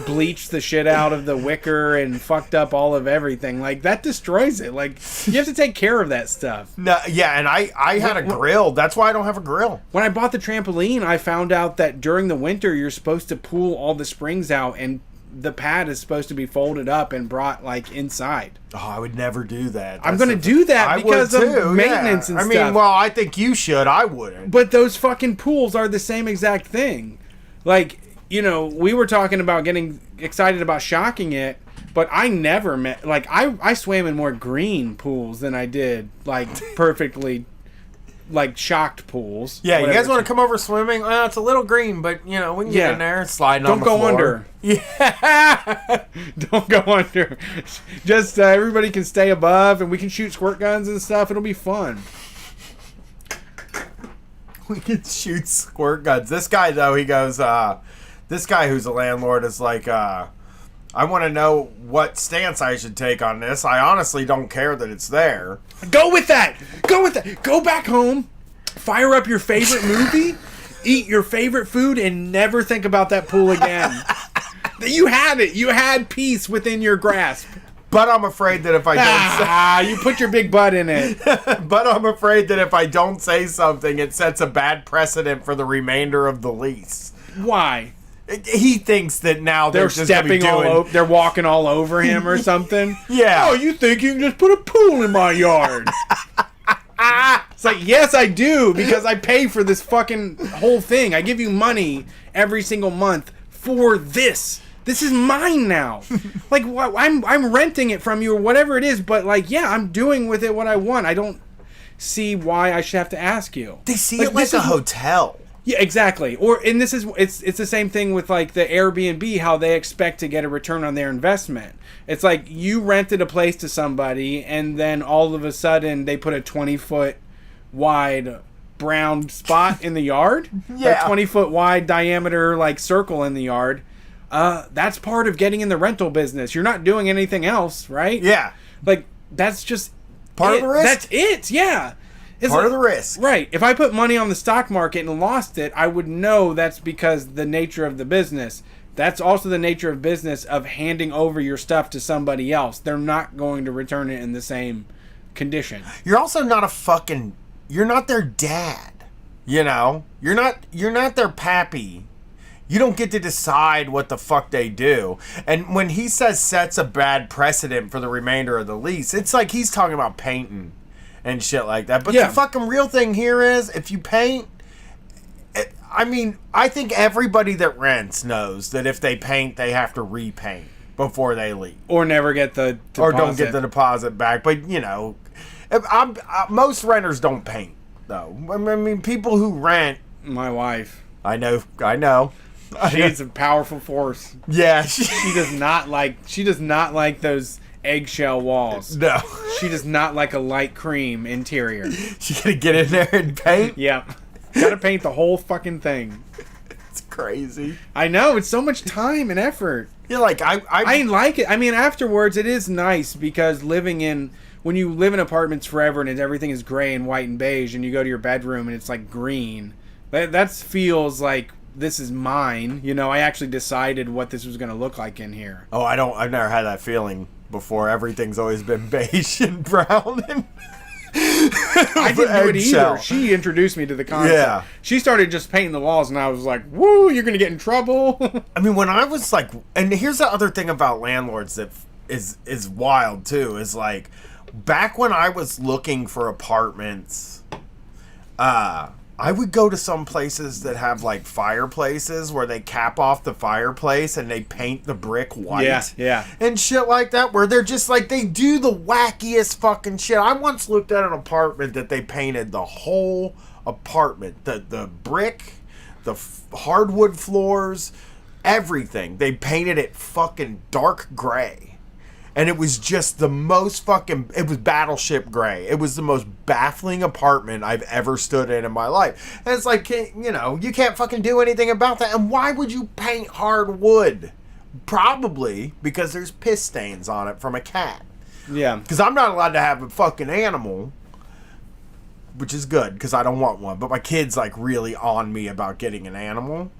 bleached the shit out of the wicker and fucked up all of everything. Like that destroys it. Like you have to take care of that stuff. No, yeah, and I had a grill. That's why I don't have a grill. When I bought the trampoline, I found out that during the winter you're supposed to pull all the springs out and the pad is supposed to be folded up and brought like inside. Oh, I would never do that. I'm going to do that because of maintenance and stuff. I mean, well, I think you should. I wouldn't. But those fucking pools are the same exact thing. Like, you know, we were talking about getting excited about shocking it, but I never met, like, I swam in more green pools than I did, like, perfectly, like, shocked pools. Yeah, you guys want to come over swimming? Well, it's a little green, but, you know, we can get in there and slide on the floor. Don't go under. Yeah. Don't go under. Just everybody can stay above, and we can shoot squirt guns and stuff. It'll be fun. We can shoot squirt guns. This guy, though, he goes, this guy who's a landlord is like, I want to know what stance I should take on this. I honestly don't care that it's there. Go with that. Go with that. Go back home, fire up your favorite movie, eat your favorite food, and never think about that pool again. You had it. You had peace within your grasp. But I'm afraid that if I don't you put your big butt in it. But I'm afraid that if I don't say something, it sets a bad precedent for the remainder of the lease. Why? He thinks that now they're just stepping all over. They're walking all over him or something. Yeah. Oh, you think you can just put a pool in my yard? It's like, yes, I do, because I pay for this fucking whole thing. I give you money every single month for this. This is mine now. Like, I'm renting it from you or whatever it is, but like, yeah, I'm doing with it what I want. I don't see why I should have to ask you. They see it like a hotel. Yeah, exactly. And this is it's the same thing with like the Airbnb, how they expect to get a return on their investment. It's like you rented a place to somebody and then all of a sudden they put a 20-foot wide brown spot in the yard. Yeah. A 20-foot wide diameter like circle in the yard. That's part of getting in the rental business. You're not doing anything else, right? Yeah. Like that's just part of the risk. That's it. Yeah. It's part of the risk. Right. If I put money on the stock market and lost it, I would know that's because the nature of the business. That's also the nature of business of handing over your stuff to somebody else. They're not going to return it in the same condition. You're also not you're not their dad. You know? You're not their pappy. You don't get to decide what the fuck they do. And when he says sets a bad precedent for the remainder of the lease, it's like he's talking about painting and shit like that. But the fucking real thing here is, if you paint, I mean, I think everybody that rents knows that if they paint, they have to repaint before they leave. Or never get the deposit. Or don't get the deposit back. But, you know, most renters don't paint, though. I mean, people who rent... My wife. I know. She's a powerful force. Yeah. She does not like those eggshell walls. No. She does not like a light cream interior. She gotta get in there and paint? Yep. Gotta paint the whole fucking thing. It's crazy. I know, it's so much time and effort. Yeah, like I like it. I mean, afterwards it is nice because when you live in apartments forever and everything is gray and white and beige and you go to your bedroom and it's like green, that feels like this is mine. You know, I actually decided what this was going to look like in here. Oh, I've never had that feeling before. Everything's always been beige and brown and I didn't do it either. She introduced me to the concept. Yeah. She started just painting the walls and I was like, woo, you're going to get in trouble. I mean, when I was like, and here's the other thing about landlords that is wild too, is like, back when I was looking for apartments, I would go to some places that have like fireplaces where they cap off the fireplace and they paint the brick white. Yeah. And shit like that, where they're just like, they do the wackiest fucking shit. I once looked at an apartment that they painted the whole apartment. The brick, the hardwood floors, everything. They painted it fucking dark gray. And it was just the most fucking... It was battleship gray. It was the most baffling apartment I've ever stood in my life. And it's like, you know, you can't fucking do anything about that. And why would you paint hardwood? Probably because there's piss stains on it from a cat. Yeah. Because I'm not allowed to have a fucking animal. Which is good, because I don't want one. But my kid's, like, really on me about getting an animal.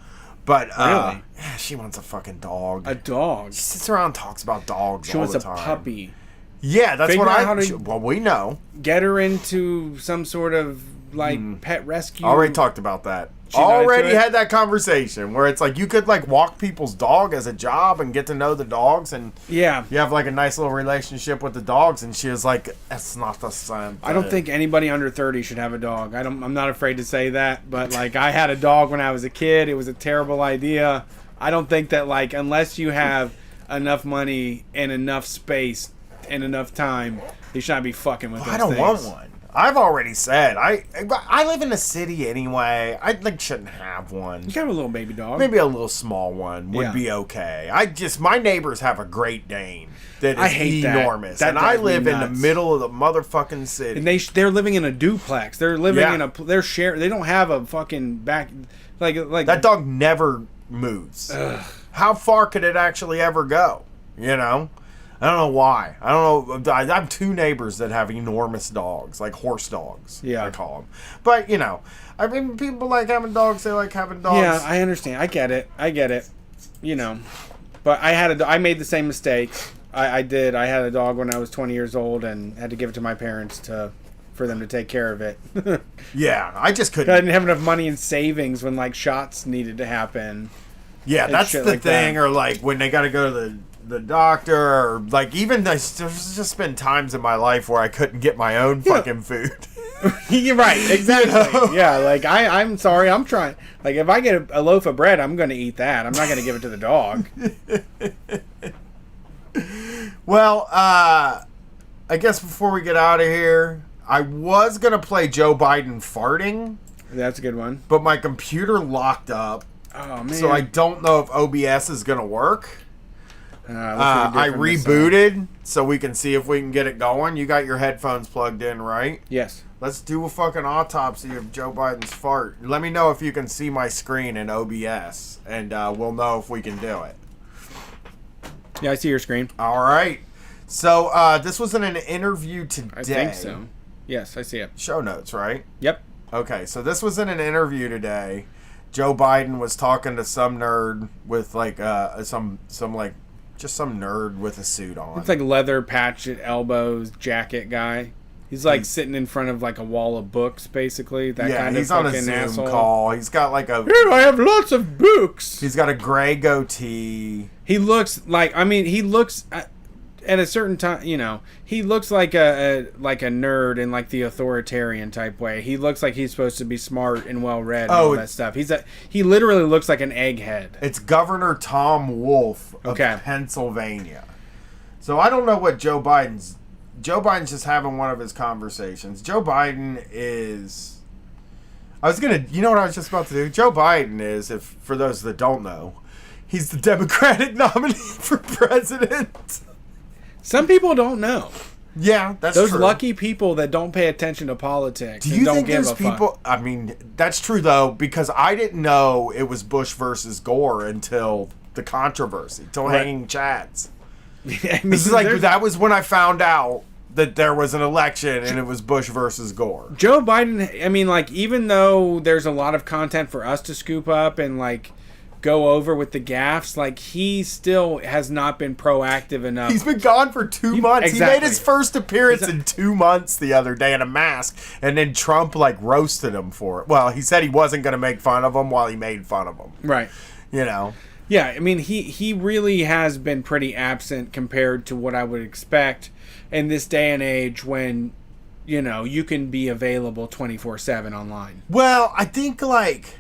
But really? She wants a fucking dog. A dog. She sits around and talks about dogs She all wants the a time. puppy. Yeah, that's Figure what out how to well, we know. Get her into some sort of like pet rescue. Already talked about that. She's not Already into it? had that conversation where it's like you could like walk people's dog as a job and get to know the dogs, and Yeah. you have like a nice little relationship with the dogs. And she was like, "That's not the same." I don't think anybody under 30 should have a dog. I'm not afraid to say that, but like I had a dog when I was a kid. It was a terrible idea. I don't think that like unless you have enough money and enough space and enough time, you should not be fucking with those I don't things. want one. I've already said I live in a city anyway. I like shouldn't have one. You can have a little baby dog. Maybe a little small one would Yeah. be okay. My neighbors have a Great Dane that is I hate that. enormous, That and I drives me live in the nuts. middle of the motherfucking city. And they're living in a duplex. They're living Yeah. in a they're share. They don't have a fucking back like That dog never moves. Ugh. How far could it actually ever go? You know? I don't know why. I don't know. I have two neighbors that have enormous dogs, like horse dogs. Yeah. I call them. But, you know, I mean, people like having dogs. They like having dogs. Yeah, I understand. I get it. You know, but I made the same mistake. I did. I had a dog when I was 20 years old and had to give it to my parents for them to take care of it. Yeah, I just couldn't. I didn't have enough money in savings when like shots needed to happen. Yeah, and that's shit the like thing. that. Or like when they got to go to the doctor, or like even there's just been times in my life where I couldn't get my own fucking food. You're right, exactly. You know? Yeah, like I'm sorry, I'm trying. Like if I get a loaf of bread, I'm going to eat that. I'm not going to give it to the dog. Well, I guess before we get out of here, I was going to play Joe Biden farting. That's a good one. But my computer locked up. Oh, man. So I don't know if OBS is going to work. I rebooted, rebooted so we can see if we can get it going. You got your headphones plugged in, right? Yes. Let's do a fucking autopsy of Joe Biden's fart. Let me know if you can see my screen in OBS, and we'll know if we can do it. Yeah, I see your screen. All right. So this was in an interview today. I think so. Yes, I see it. Show notes, right? Yep. Okay, so this was in an interview today. Joe Biden was talking to some nerd with like some nerd with a suit on. It's like leather patch at elbows, jacket guy. He's like sitting in front of like a wall of books, basically. That kind of he's on a fucking Zoom asshole. call. He's got like a. Here, I have lots of books. He's got a gray goatee. He looks like. I mean, he looks at a certain time. You know, he looks like a nerd in like the authoritarian type way. He looks like he's supposed to be smart and well read and all that stuff. He literally looks like an egghead. It's Governor Tom Wolf of Pennsylvania. So I don't know what Joe Biden's just having one of his conversations. Joe Biden is... you know what I was just about to do? Joe Biden is, for those that don't know, he's the Democratic nominee for president. Some people don't know. Yeah, that's those true. lucky people that don't pay attention to politics. Do you don't think give there's a fuck. people... I mean, that's true, though, because I didn't know it was Bush versus Gore until the controversy, till Hanging Chads. I mean, This is like, that was when I found out that there was an election and it was Bush versus Gore. Joe Biden, I mean, like, even though there's a lot of content for us to scoop up and, like, go over with the gaffes, like, he still has not been proactive enough. He's been gone for 2 months. Exactly. He made his first appearance in 2 months the other day in a mask, and then Trump, like, roasted him for it. Well, he said he wasn't going to make fun of him while he made fun of him. Right. You know? Yeah, I mean, he really has been pretty absent compared to what I would expect in this day and age when, you know, you can be available 24/7 online. Well, I think, like,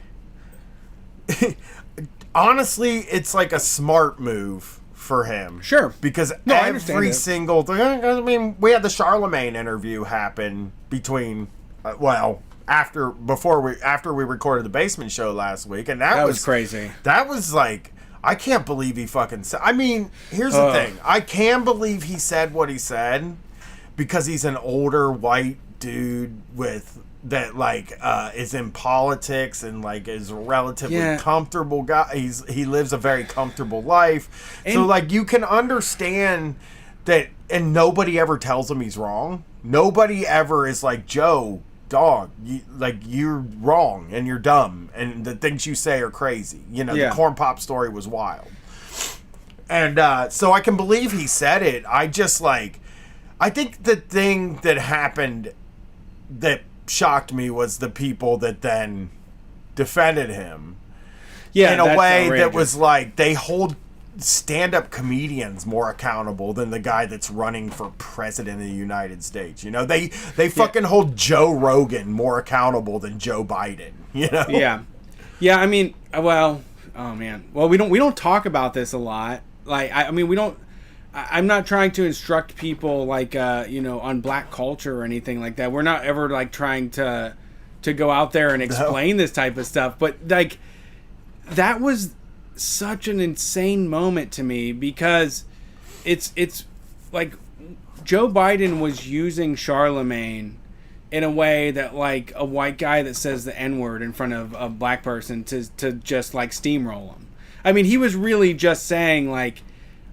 honestly, it's like a smart move for him. Sure. Because I understand every it. single thing, I mean, we had the Charlemagne interview happen between, after we recorded the basement show last week, and that was crazy. That was like, I can't believe he fucking said. I mean, here's the thing. I can believe he said what he said because he's an older white dude that is in politics and like is a relatively comfortable guy. He lives a very comfortable life. So like you can understand that, and nobody ever tells him he's wrong. Nobody ever is like, Joe, dog, you're wrong and you're dumb and the things you say are crazy. You know, the corn pop story was wild. And so I can believe he said it. I think the thing that happened that shocked me was the people that then defended him. Yeah, in a way outrageous. that was like, they hold stand-up comedians more accountable than the guy that's running for president of the United States. You know, they fucking hold Joe Rogan more accountable than Joe Biden. You know? Yeah. I mean, well, oh man. Well, we don't talk about this a lot. Like, I mean, we don't. I'm not trying to instruct people like on black culture or anything like that. We're not ever like trying to go out there and explain this type of stuff. But like, that was such an insane moment to me because it's like Joe Biden was using Charlemagne in a way that like a white guy that says the N-word in front of a black person to just like steamroll him. I mean, he was really just saying like,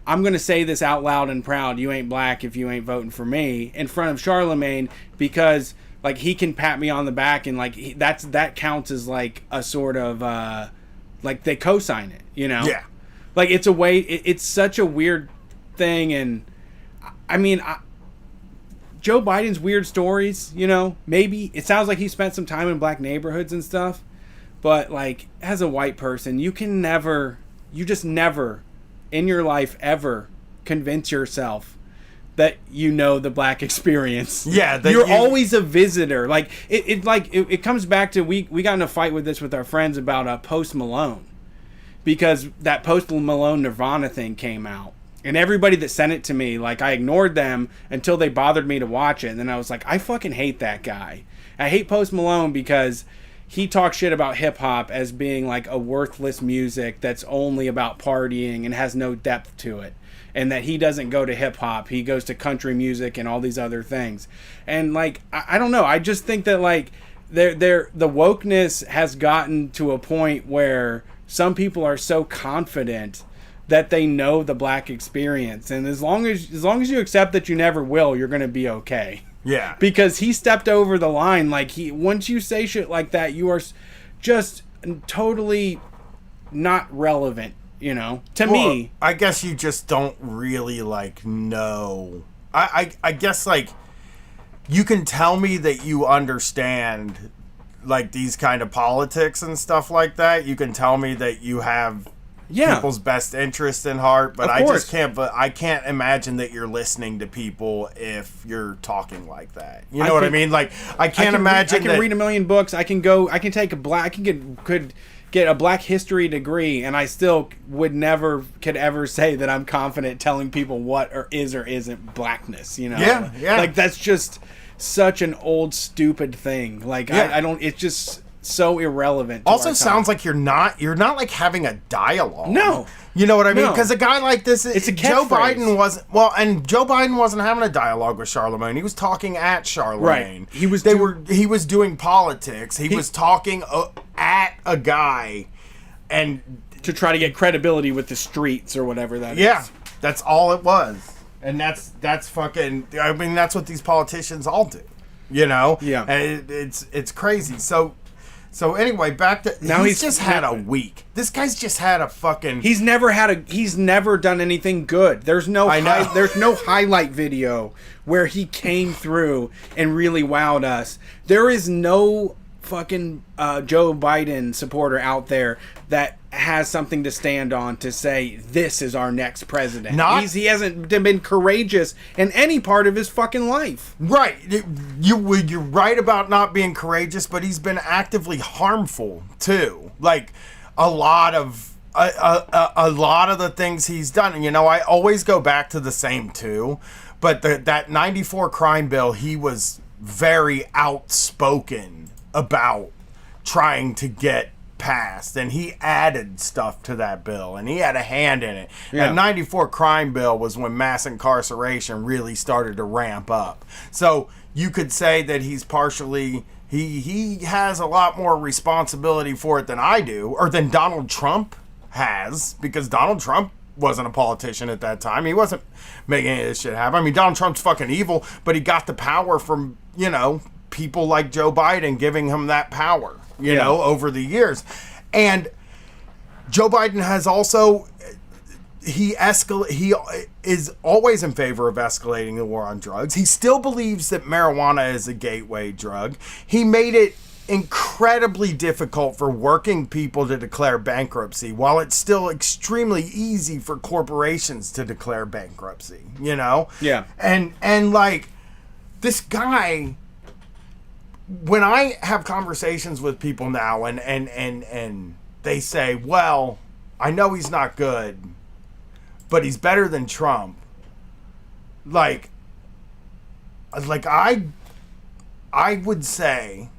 I'm going to say this out loud and proud. You ain't black if you ain't voting for me in front of Charlemagne because like he can pat me on the back and like that counts as like a sort of like they co-sign it, you know? Yeah. Like it's a way, it's such a weird thing. And I mean, Joe Biden's weird stories, you know, maybe it sounds like he spent some time in black neighborhoods and stuff, but like as a white person, you just never in your life ever convince yourself that you know the black experience. Yeah, you're always a visitor. Like it comes back to we got in a fight with this with our friends about Post Malone because that Post Malone Nirvana thing came out, and everybody that sent it to me, like I ignored them until they bothered me to watch it, and then I was like, I fucking hate that guy. I hate Post Malone because he talks shit about hip hop as being like a worthless music that's only about partying and has no depth to it. And that he doesn't go to hip hop, he goes to country music and all these other things. And like, I don't know. I just think that like the wokeness has gotten to a point where some people are so confident that they know the black experience. And as long as you accept that you never will, you're going to be okay. Yeah. Because he stepped over the line. Like once you say shit like that, you are just totally not relevant, you know, to me. I guess you just don't really like know. I guess like you can tell me that you understand like these kind of politics and stuff like that. You can tell me that you have people's best interest in heart, but I can't imagine that you're listening to people if you're talking like that. You know what I mean? Like I can't imagine. I can read a million books. I can take could get a black history degree, and I still could ever say that I'm confident telling people what or isn't blackness. You know? Yeah. Like that's just such an old stupid thing. Like I don't. It's just so irrelevant. Also sounds like you're not like having a dialogue. No. You know what I mean? Because a guy like this, it's a Joe catchphrase. Biden wasn't. Well, and Joe Biden wasn't having a dialogue with Charlemagne. He was talking at Charlemagne. Right. He was doing politics. He was talking at a guy, and to try to get credibility with the streets or whatever that is. Yeah, that's all it was, and that's fucking. I mean, that's what these politicians all do. You know? Yeah. And it's crazy. So anyway, back to now. He's just had a week. This guy's just had a fucking. He's never done anything good. There's no highlight video where he came through and really wowed us. There is no fucking Joe Biden supporter out there that has something to stand on to say this is our next president. He hasn't been courageous in any part of his fucking life. Right. You're right about not being courageous, but he's been actively harmful too. Like a lot of the things he's done. And, you know, I always go back to the same two, but that 94 crime bill, he was very outspoken about trying to get passed, and he added stuff to that bill, and he had a hand in it. That 94 crime bill was when mass incarceration really started to ramp up. So you could say that he's partially, he has a lot more responsibility for it than I do, or than Donald Trump has, because Donald Trump wasn't a politician at that time. He wasn't making any of this shit happen. I mean, Donald Trump's fucking evil, but he got the power from, you know, people like Joe Biden giving him that power, you know, over the years. And Joe Biden has also, he is always in favor of escalating the war on drugs. He still believes that marijuana is a gateway drug. He made it incredibly difficult for working people to declare bankruptcy, while it's still extremely easy for corporations to declare bankruptcy, you know? Yeah. And like, this guy, when I have conversations with people now and they say, well, I know he's not good, but he's better than Trump. Like I would say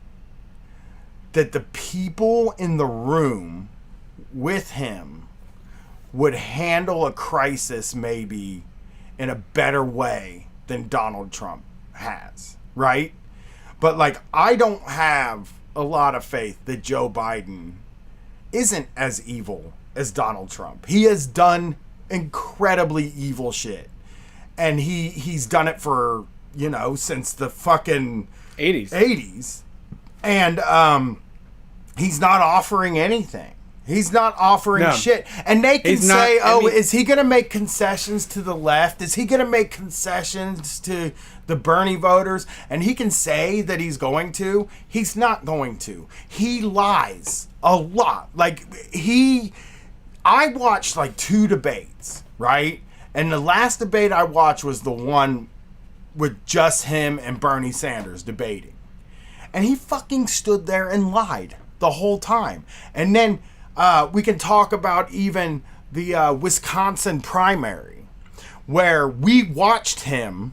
that the people in the room with him would handle a crisis maybe in a better way than Donald Trump has, right? But like, I don't have a lot of faith that Joe Biden isn't as evil as Donald Trump. He has done incredibly evil shit, and he's done it for, you know, since the fucking 80s. And he's not offering anything. He's not offering shit. And they can say, is he going to make concessions to the left? Is he going to make concessions to the Bernie voters? And he can say that he's going to. He's not going to. He lies a lot. Like, I watched like 2 debates, right? And the last debate I watched was the one with just him and Bernie Sanders debating. And he fucking stood there and lied the whole time. And then we can talk about even the Wisconsin primary, where we watched him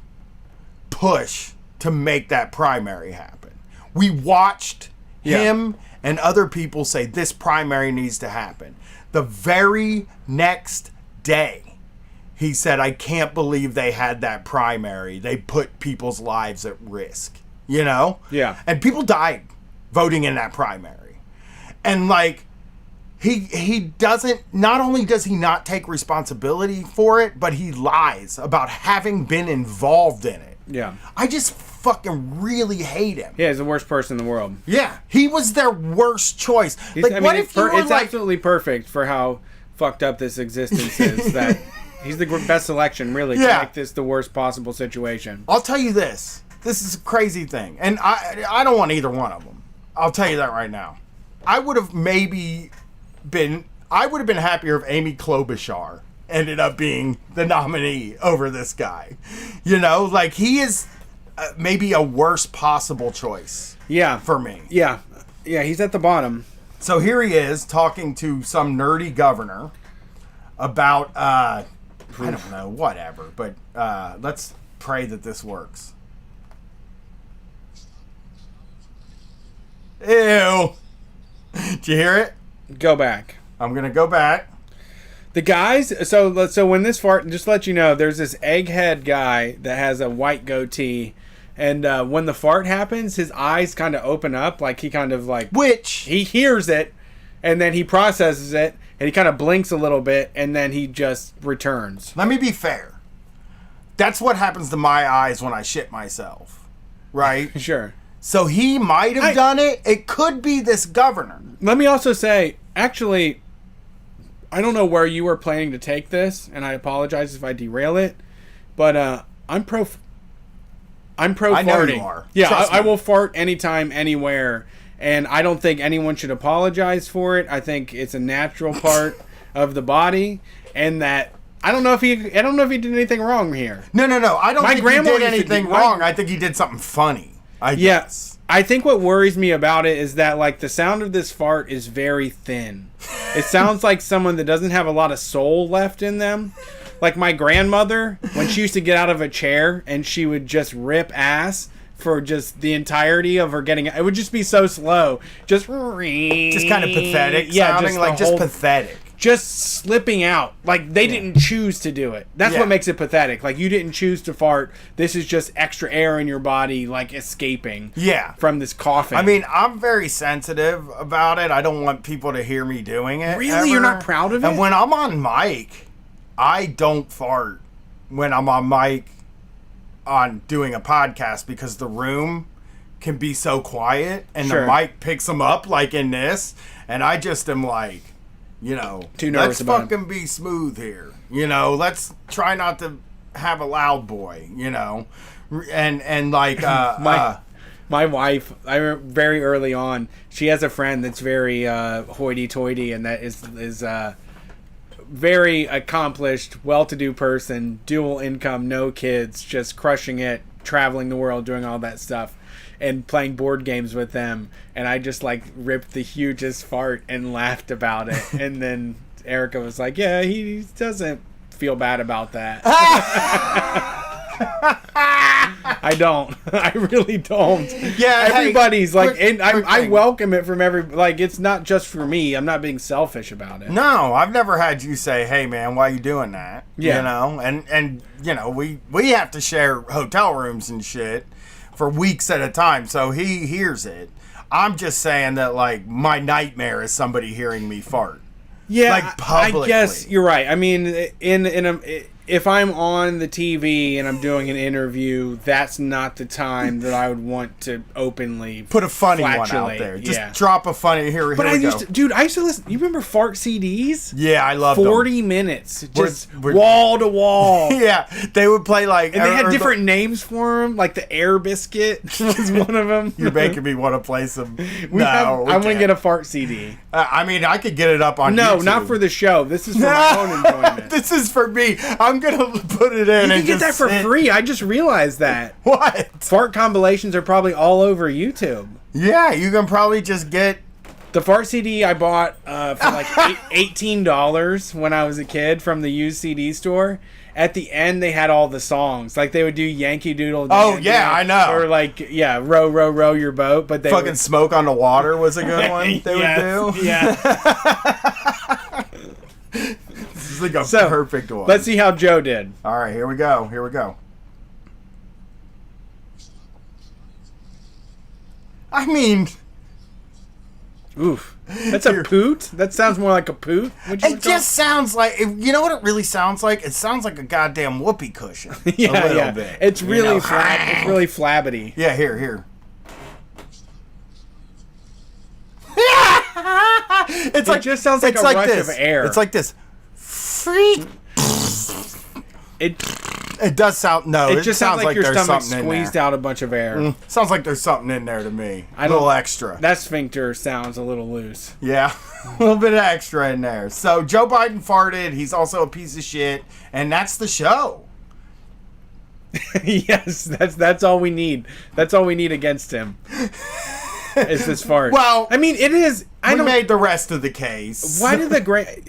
push to make that primary happen. We watched him and other people say this primary needs to happen. The very next day, he said, I can't believe they had that primary. They put people's lives at risk, you know? Yeah. And people died voting in that primary. And like, he doesn't, not only does he not take responsibility for it, but he lies about having been involved in it. Yeah. I just fucking really hate him. Yeah, he's the worst person in the world. Yeah. He was their worst choice. What if it's absolutely perfect for how fucked up this existence is, that he's the best selection, really, to make this the worst possible situation. I'll tell you this. This is a crazy thing. And I don't want either one of them. I'll tell you that right now. I would have been happier if Amy Klobuchar ended up being the nominee over this guy. You know, like, he is maybe a worst possible choice. Yeah. For me. Yeah. Yeah, he's at the bottom. So here he is talking to some nerdy governor about, I don't know, whatever. But let's pray that this works. Ew. Did you hear it? Go back. I'm going to go back. The guys, so when this fart, just to let you know, there's this egghead guy that has a white goatee, and when the fart happens, his eyes kind of open up, like he kind of like... He hears it, and then he processes it, and he kind of blinks a little bit, and then he just returns. Let me be fair. That's what happens to my eyes when I shit myself, right? Sure. So he might have done it. It could be this governor. Let me also say, actually, I don't know where you were planning to take this, and I apologize if I derail it, but I'm pro farting. I know you are. Yeah, I will fart anytime, anywhere, and I don't think anyone should apologize for it. I think it's a natural part of the body, and that I don't know if he did anything wrong here. No. I don't think he did anything wrong. I think he did something funny. Yes. I think what worries me about it is that like the sound of this fart is very thin. It sounds like someone that doesn't have a lot of soul left in them. Like my grandmother, when she used to get out of a chair and she would just rip ass for just the entirety of her getting, it would just be so slow, just kind of pathetic. Yeah, sounding like just pathetic. Just slipping out. Like they didn't choose to do it. That's what makes it pathetic. Like you didn't choose to fart. This is just extra air in your body, like escaping. From this coughing. I mean, I'm very sensitive about it. I don't want people to hear me doing it. Really, ever. You're not proud of it? And when I'm on mic, I don't fart when I'm on mic on doing a podcast because the room can be so quiet and the mic picks them up like in this, and I just am like, too nervous let's fucking be smooth here. Let's try not to have a loud boy, and like my wife, very early on, she has a friend that's very hoity-toity, and that is very accomplished, well-to-do person, dual income, no kids, just crushing it, traveling the world, doing all that stuff, and playing board games with them. And I just like ripped the hugest fart and laughed about it. And then Erica was like, yeah, he doesn't feel bad about that. I don't. I really don't. Yeah, everybody's I welcome it from it's not just for me. I'm not being selfish about it. No, I've never had you say, "Hey, man, why are you doing that?" Yeah. And we have to share hotel rooms and shit for weeks at a time, so he hears it. I'm just saying that like my nightmare is somebody hearing me fart. Yeah, like publicly. I guess you're right. I mean, if I'm on the TV and I'm doing an interview, that's not the time that I would want to openly put a funny one out there. Just drop a funny here. But I used to listen. You remember fart CDs? Yeah, I love 40 minutes, just wall to wall. Yeah, they would play like, and they had different names for them. Like the Air Biscuit was one of them. You're making me want to play some. I want to get a fart CD. I mean, I could get it up on. No, YouTube. not for the show. This is for my own enjoyment. This is for me. I'm gonna put it in. You can get that for free. I just realized that. What? Fart compilations are probably all over YouTube. Yeah, you can probably just get the fart CD I bought for like $18 when I was a kid from the used CD store. At the end, they had all the songs. Like they would do Yankee Doodle. Oh yeah, I know. Or like row, row, row your boat. But they fucking Smoke on the Water was a good one. They would do. Yeah. This is like a perfect one. Let's see how Joe did. All right, here we go. I mean, oof. That's a poot? That sounds more like a poot. It just sounds like, you know what it really sounds like? It sounds like a goddamn whoopee cushion. A little bit. It's really it's really flabby. Yeah, here. It just sounds like a rush of air. It's like this. It does sound it just sounds like your there's stomach something squeezed out a bunch of air. Sounds like there's something in there to me. A little extra. That sphincter sounds a little loose. Yeah, a little bit of extra in there. So Joe Biden farted. He's also a piece of shit, and that's the show. Yes, that's all we need. That's all we need against him. Is this fart? Well, I mean, it is. We made the rest of the case. Why did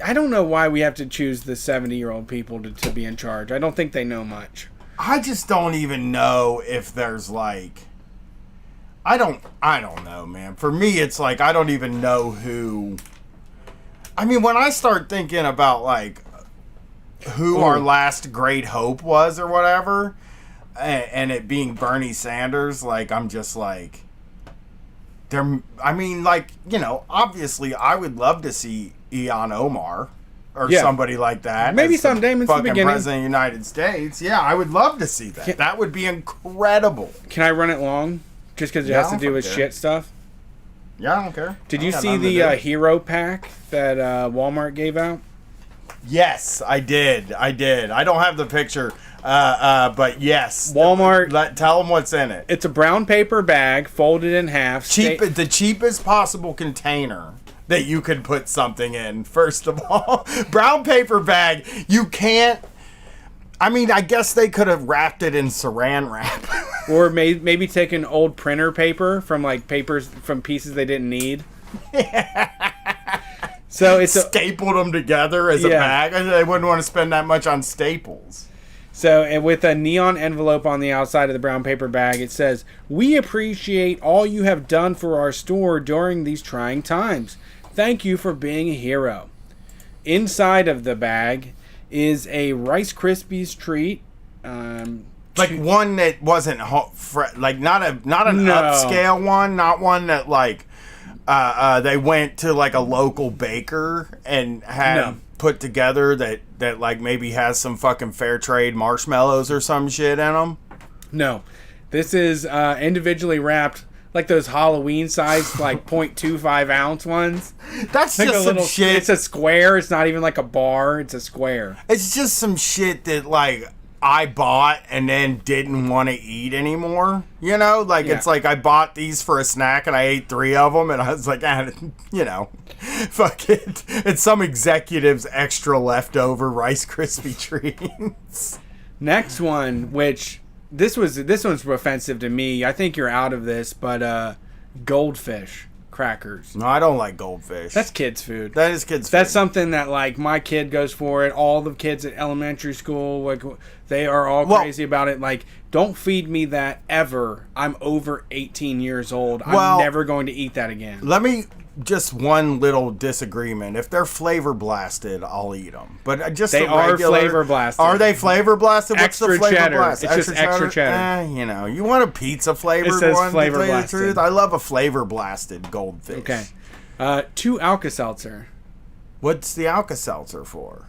I don't know why we have to choose the 70-year-old people to be in charge. I don't think they know much. I just don't even know if there's like. I don't know, man. For me, it's like I don't even know who. I mean, when I start thinking about like who our last great hope was or whatever, and it being Bernie Sanders, like I'm just like. I mean, like, obviously I would love to see Ilhan Omar or somebody like that. Maybe someday in the beginning. President of the United States. Yeah, I would love to see that. That would be incredible. Can I run it long? Just because it has to do with shit stuff? Yeah, I don't care. Did you see the hero pack that Walmart gave out? Yes, I did. I don't have the picture, but yes. Walmart. Tell them what's in it. It's a brown paper bag folded in half. The cheapest possible container that you could put something in, first of all. Brown paper bag, you can't... I mean, I guess they could have wrapped it in saran wrap. Or maybe take an old printer paper from like papers from pieces they didn't need. So it's stapled them together as a bag. They wouldn't want to spend that much on staples. So, and with a neon envelope on the outside of the brown paper bag, it says, "We appreciate all you have done for our store during these trying times. Thank you for being a hero." Inside of the bag is a Rice Krispies treat. Like one that wasn't like not an upscale one, not one that like they went to like a local baker and had put together that like maybe has some fucking fair trade marshmallows or some shit in them. No, this is individually wrapped, like those Halloween size, like 0.25 ounce ones. That's like just some shit. It's a square. It's not even like a bar. It's a square. It's just some shit that like I bought and then didn't want to eat anymore. You know, like it's like I bought these for a snack and I ate 3 of them and I was like, you know, fuck it. It's some executive's extra leftover Rice Krispie treats. Next one, which this one's offensive to me. I think you're out of this, but Goldfish Crackers. No, I don't like Goldfish. That's kids' food. That is kids' food. That's something that like my kid goes for it. All the kids at elementary school, like they are all crazy about it. Like, don't feed me that ever. I'm over 18 years old. I'm never going to eat that again. Let me just one little disagreement. If they're flavor blasted, I'll eat them. But just they are flavor blasted. Are they flavor blasted? What's extra the flavor cheddar. blast? It's just extra cheddar. You know, you want a pizza flavored it says one? Flavor to tell blasted. you the truth, I love a flavor blasted Goldfish. Okay. 2 Alka-Seltzer. What's the Alka-Seltzer for?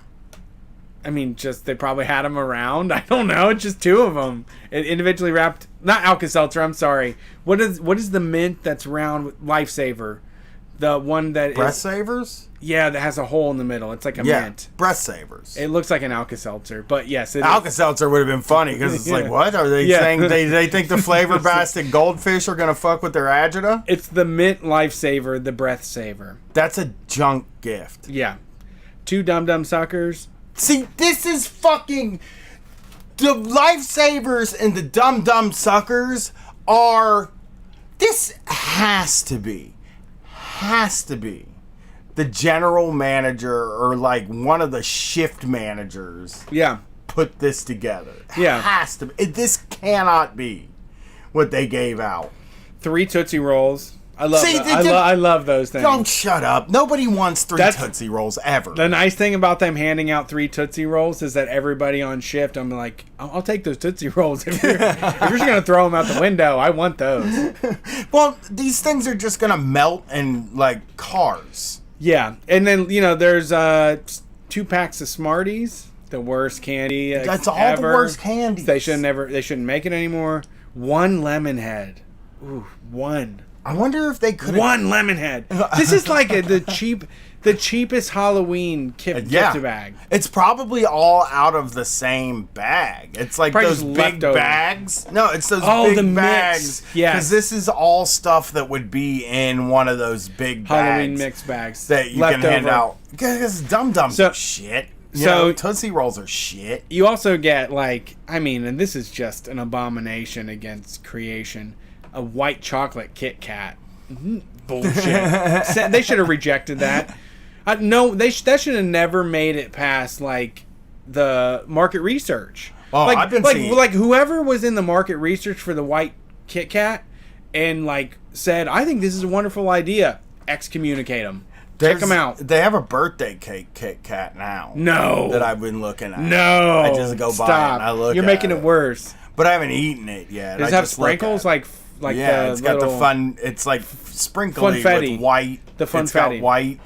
I mean, just they probably had them around. I don't know. It's just 2 of them. Individually wrapped. Not Alka-Seltzer. I'm sorry. What is the mint that's round? Lifesaver. The one that Breath Savers? Yeah, that has a hole in the middle. It's like a mint. Breath Savers. It looks like an Alka-Seltzer, but yes, it Alka-Seltzer would have been funny because it's like, what are they saying? They think the flavor blasted Goldfish are gonna fuck with their agita? It's the mint Lifesaver, the Breath Saver. That's a junk gift. Yeah, 2 Dum Dum Suckers. See, this is fucking... The Lifesavers and the Dum Dum Suckers are... This has to be the general manager or like one of the shift managers. Yeah. Put this together. Yeah. Has to be. This cannot be what they gave out. 3 Tootsie Rolls. I love those things. Don't shut up. Nobody wants 3 Tootsie Rolls ever. The nice thing about them handing out 3 Tootsie Rolls is that everybody on shift, I'm like, I'll take those Tootsie Rolls. If you're just going to throw them out the window, I want those. Well, these things are just going to melt in, like, cars. Yeah. And then, you know, there's 2 packs of Smarties. The worst candy That's all ever. the worst candies. They shouldn't make it anymore. 1 Lemonhead. Ooh, 1. I wonder if they could. 1 Lemonhead. This is like the cheapest Halloween gift bag. It's probably all out of the same bag. It's like probably those big bags. No, it's those big the bags. Yeah, because this is all stuff that would be in one of those big Halloween mix bags that you can hand out. Because Dum Dums are shit. You know, Tootsie Rolls are shit. You also get and this is just an abomination against creation. A white chocolate Kit Kat. Bullshit. They should have rejected that. No, that should have never made it past the market research. Oh, I've been seeing whoever was in the market research for the white Kit Kat and said, I think this is a wonderful idea. Excommunicate them. Check them out. They have a birthday cake Kit Kat now. No. That I've been looking at. No. I just go by it and I look. You're making it worse. But I haven't eaten it yet. Does it have sprinkles it's got the fun. It's like sprinkly with white. The funfetti. It's got white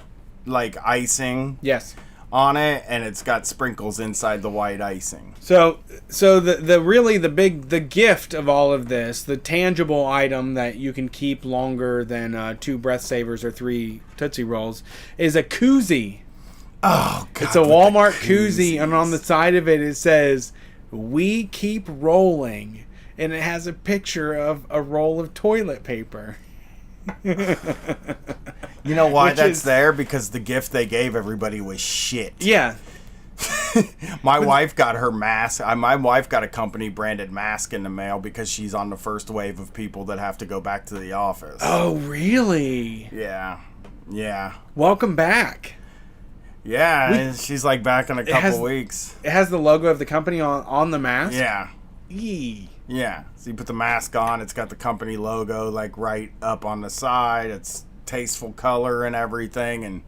icing. Yes. On it, and it's got sprinkles inside the white icing. So the gift of all of this, the tangible item that you can keep longer than 2 Breath Savers or 3 Tootsie Rolls, is a koozie. Oh, God. It's a Walmart koozie, and on the side of it says, "We keep rolling," and it has a picture of a roll of toilet paper. You know why that's there? Because the gift they gave everybody was shit. Yeah. My wife got her mask. My wife got a company branded mask in the mail because she's on the first wave of people that have to go back to the office. Oh, really? Yeah. Yeah. Welcome back. Yeah, and she's like back in a couple weeks. It has the logo of the company on the mask? Yeah. Eee. Yeah. So you put the mask on, it's got the company logo like right up on the side. It's tasteful color and everything, and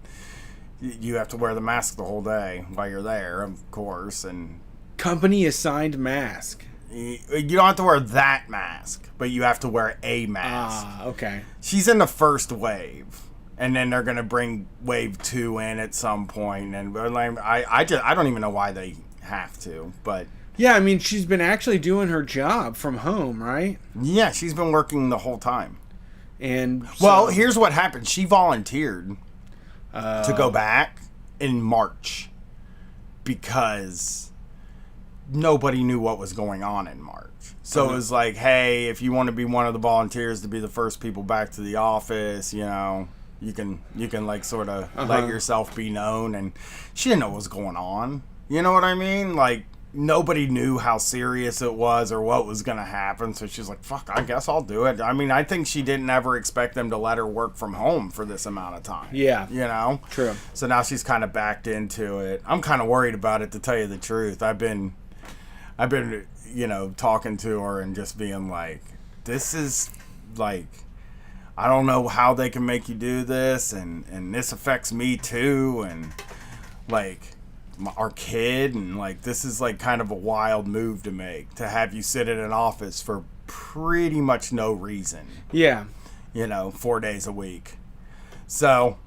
you have to wear the mask the whole day while you're there, of course. And company assigned mask. You don't have to wear that mask, but you have to wear a mask. Ah, okay. She's in the first wave, and then they're gonna bring wave 2 in at some point. And I don't even know why they have to, but yeah, I mean, she's been actually doing her job from home, right? Yeah, she's been working the whole time. And well, here's what happened. She volunteered to go back in March because nobody knew what was going on in March. So it was like, hey, if you want to be one of the volunteers to be the first people back to the office, you know, you can like sort of let yourself be known. And she didn't know what was going on. You know what I mean? Like, nobody knew how serious it was or what was going to happen. So she's like, fuck, I guess I'll do it. I mean, I think she didn't ever expect them to let her work from home for this amount of time. Yeah. You know? True. So now she's kind of backed into it. I'm kind of worried about it, to tell you the truth. I've been, you know, talking to her and just being like, this is like, I don't know how they can make you do this. And this affects me too. And like, our kid, and like, this is like kind of a wild move to make, to have you sit in an office for pretty much no reason. Yeah. You know, 4 days a week. So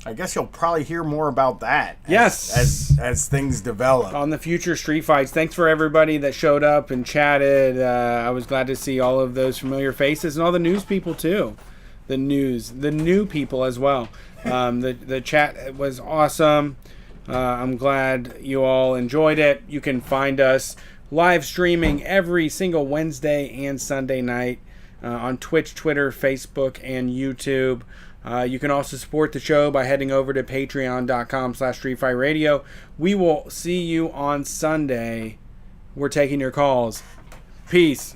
I guess you'll probably hear more about that as things develop on the future street fights. Thanks for everybody that showed up and chatted. I was glad to see all of those familiar faces and all the news people too. The new people as well. The chat was awesome. I'm glad you all enjoyed it. You can find us live streaming every single Wednesday and Sunday night on Twitch, Twitter, Facebook, and YouTube. You can also support the show by heading over to patreon.com/streetfightradio. We will see you on Sunday. We're taking your calls. Peace.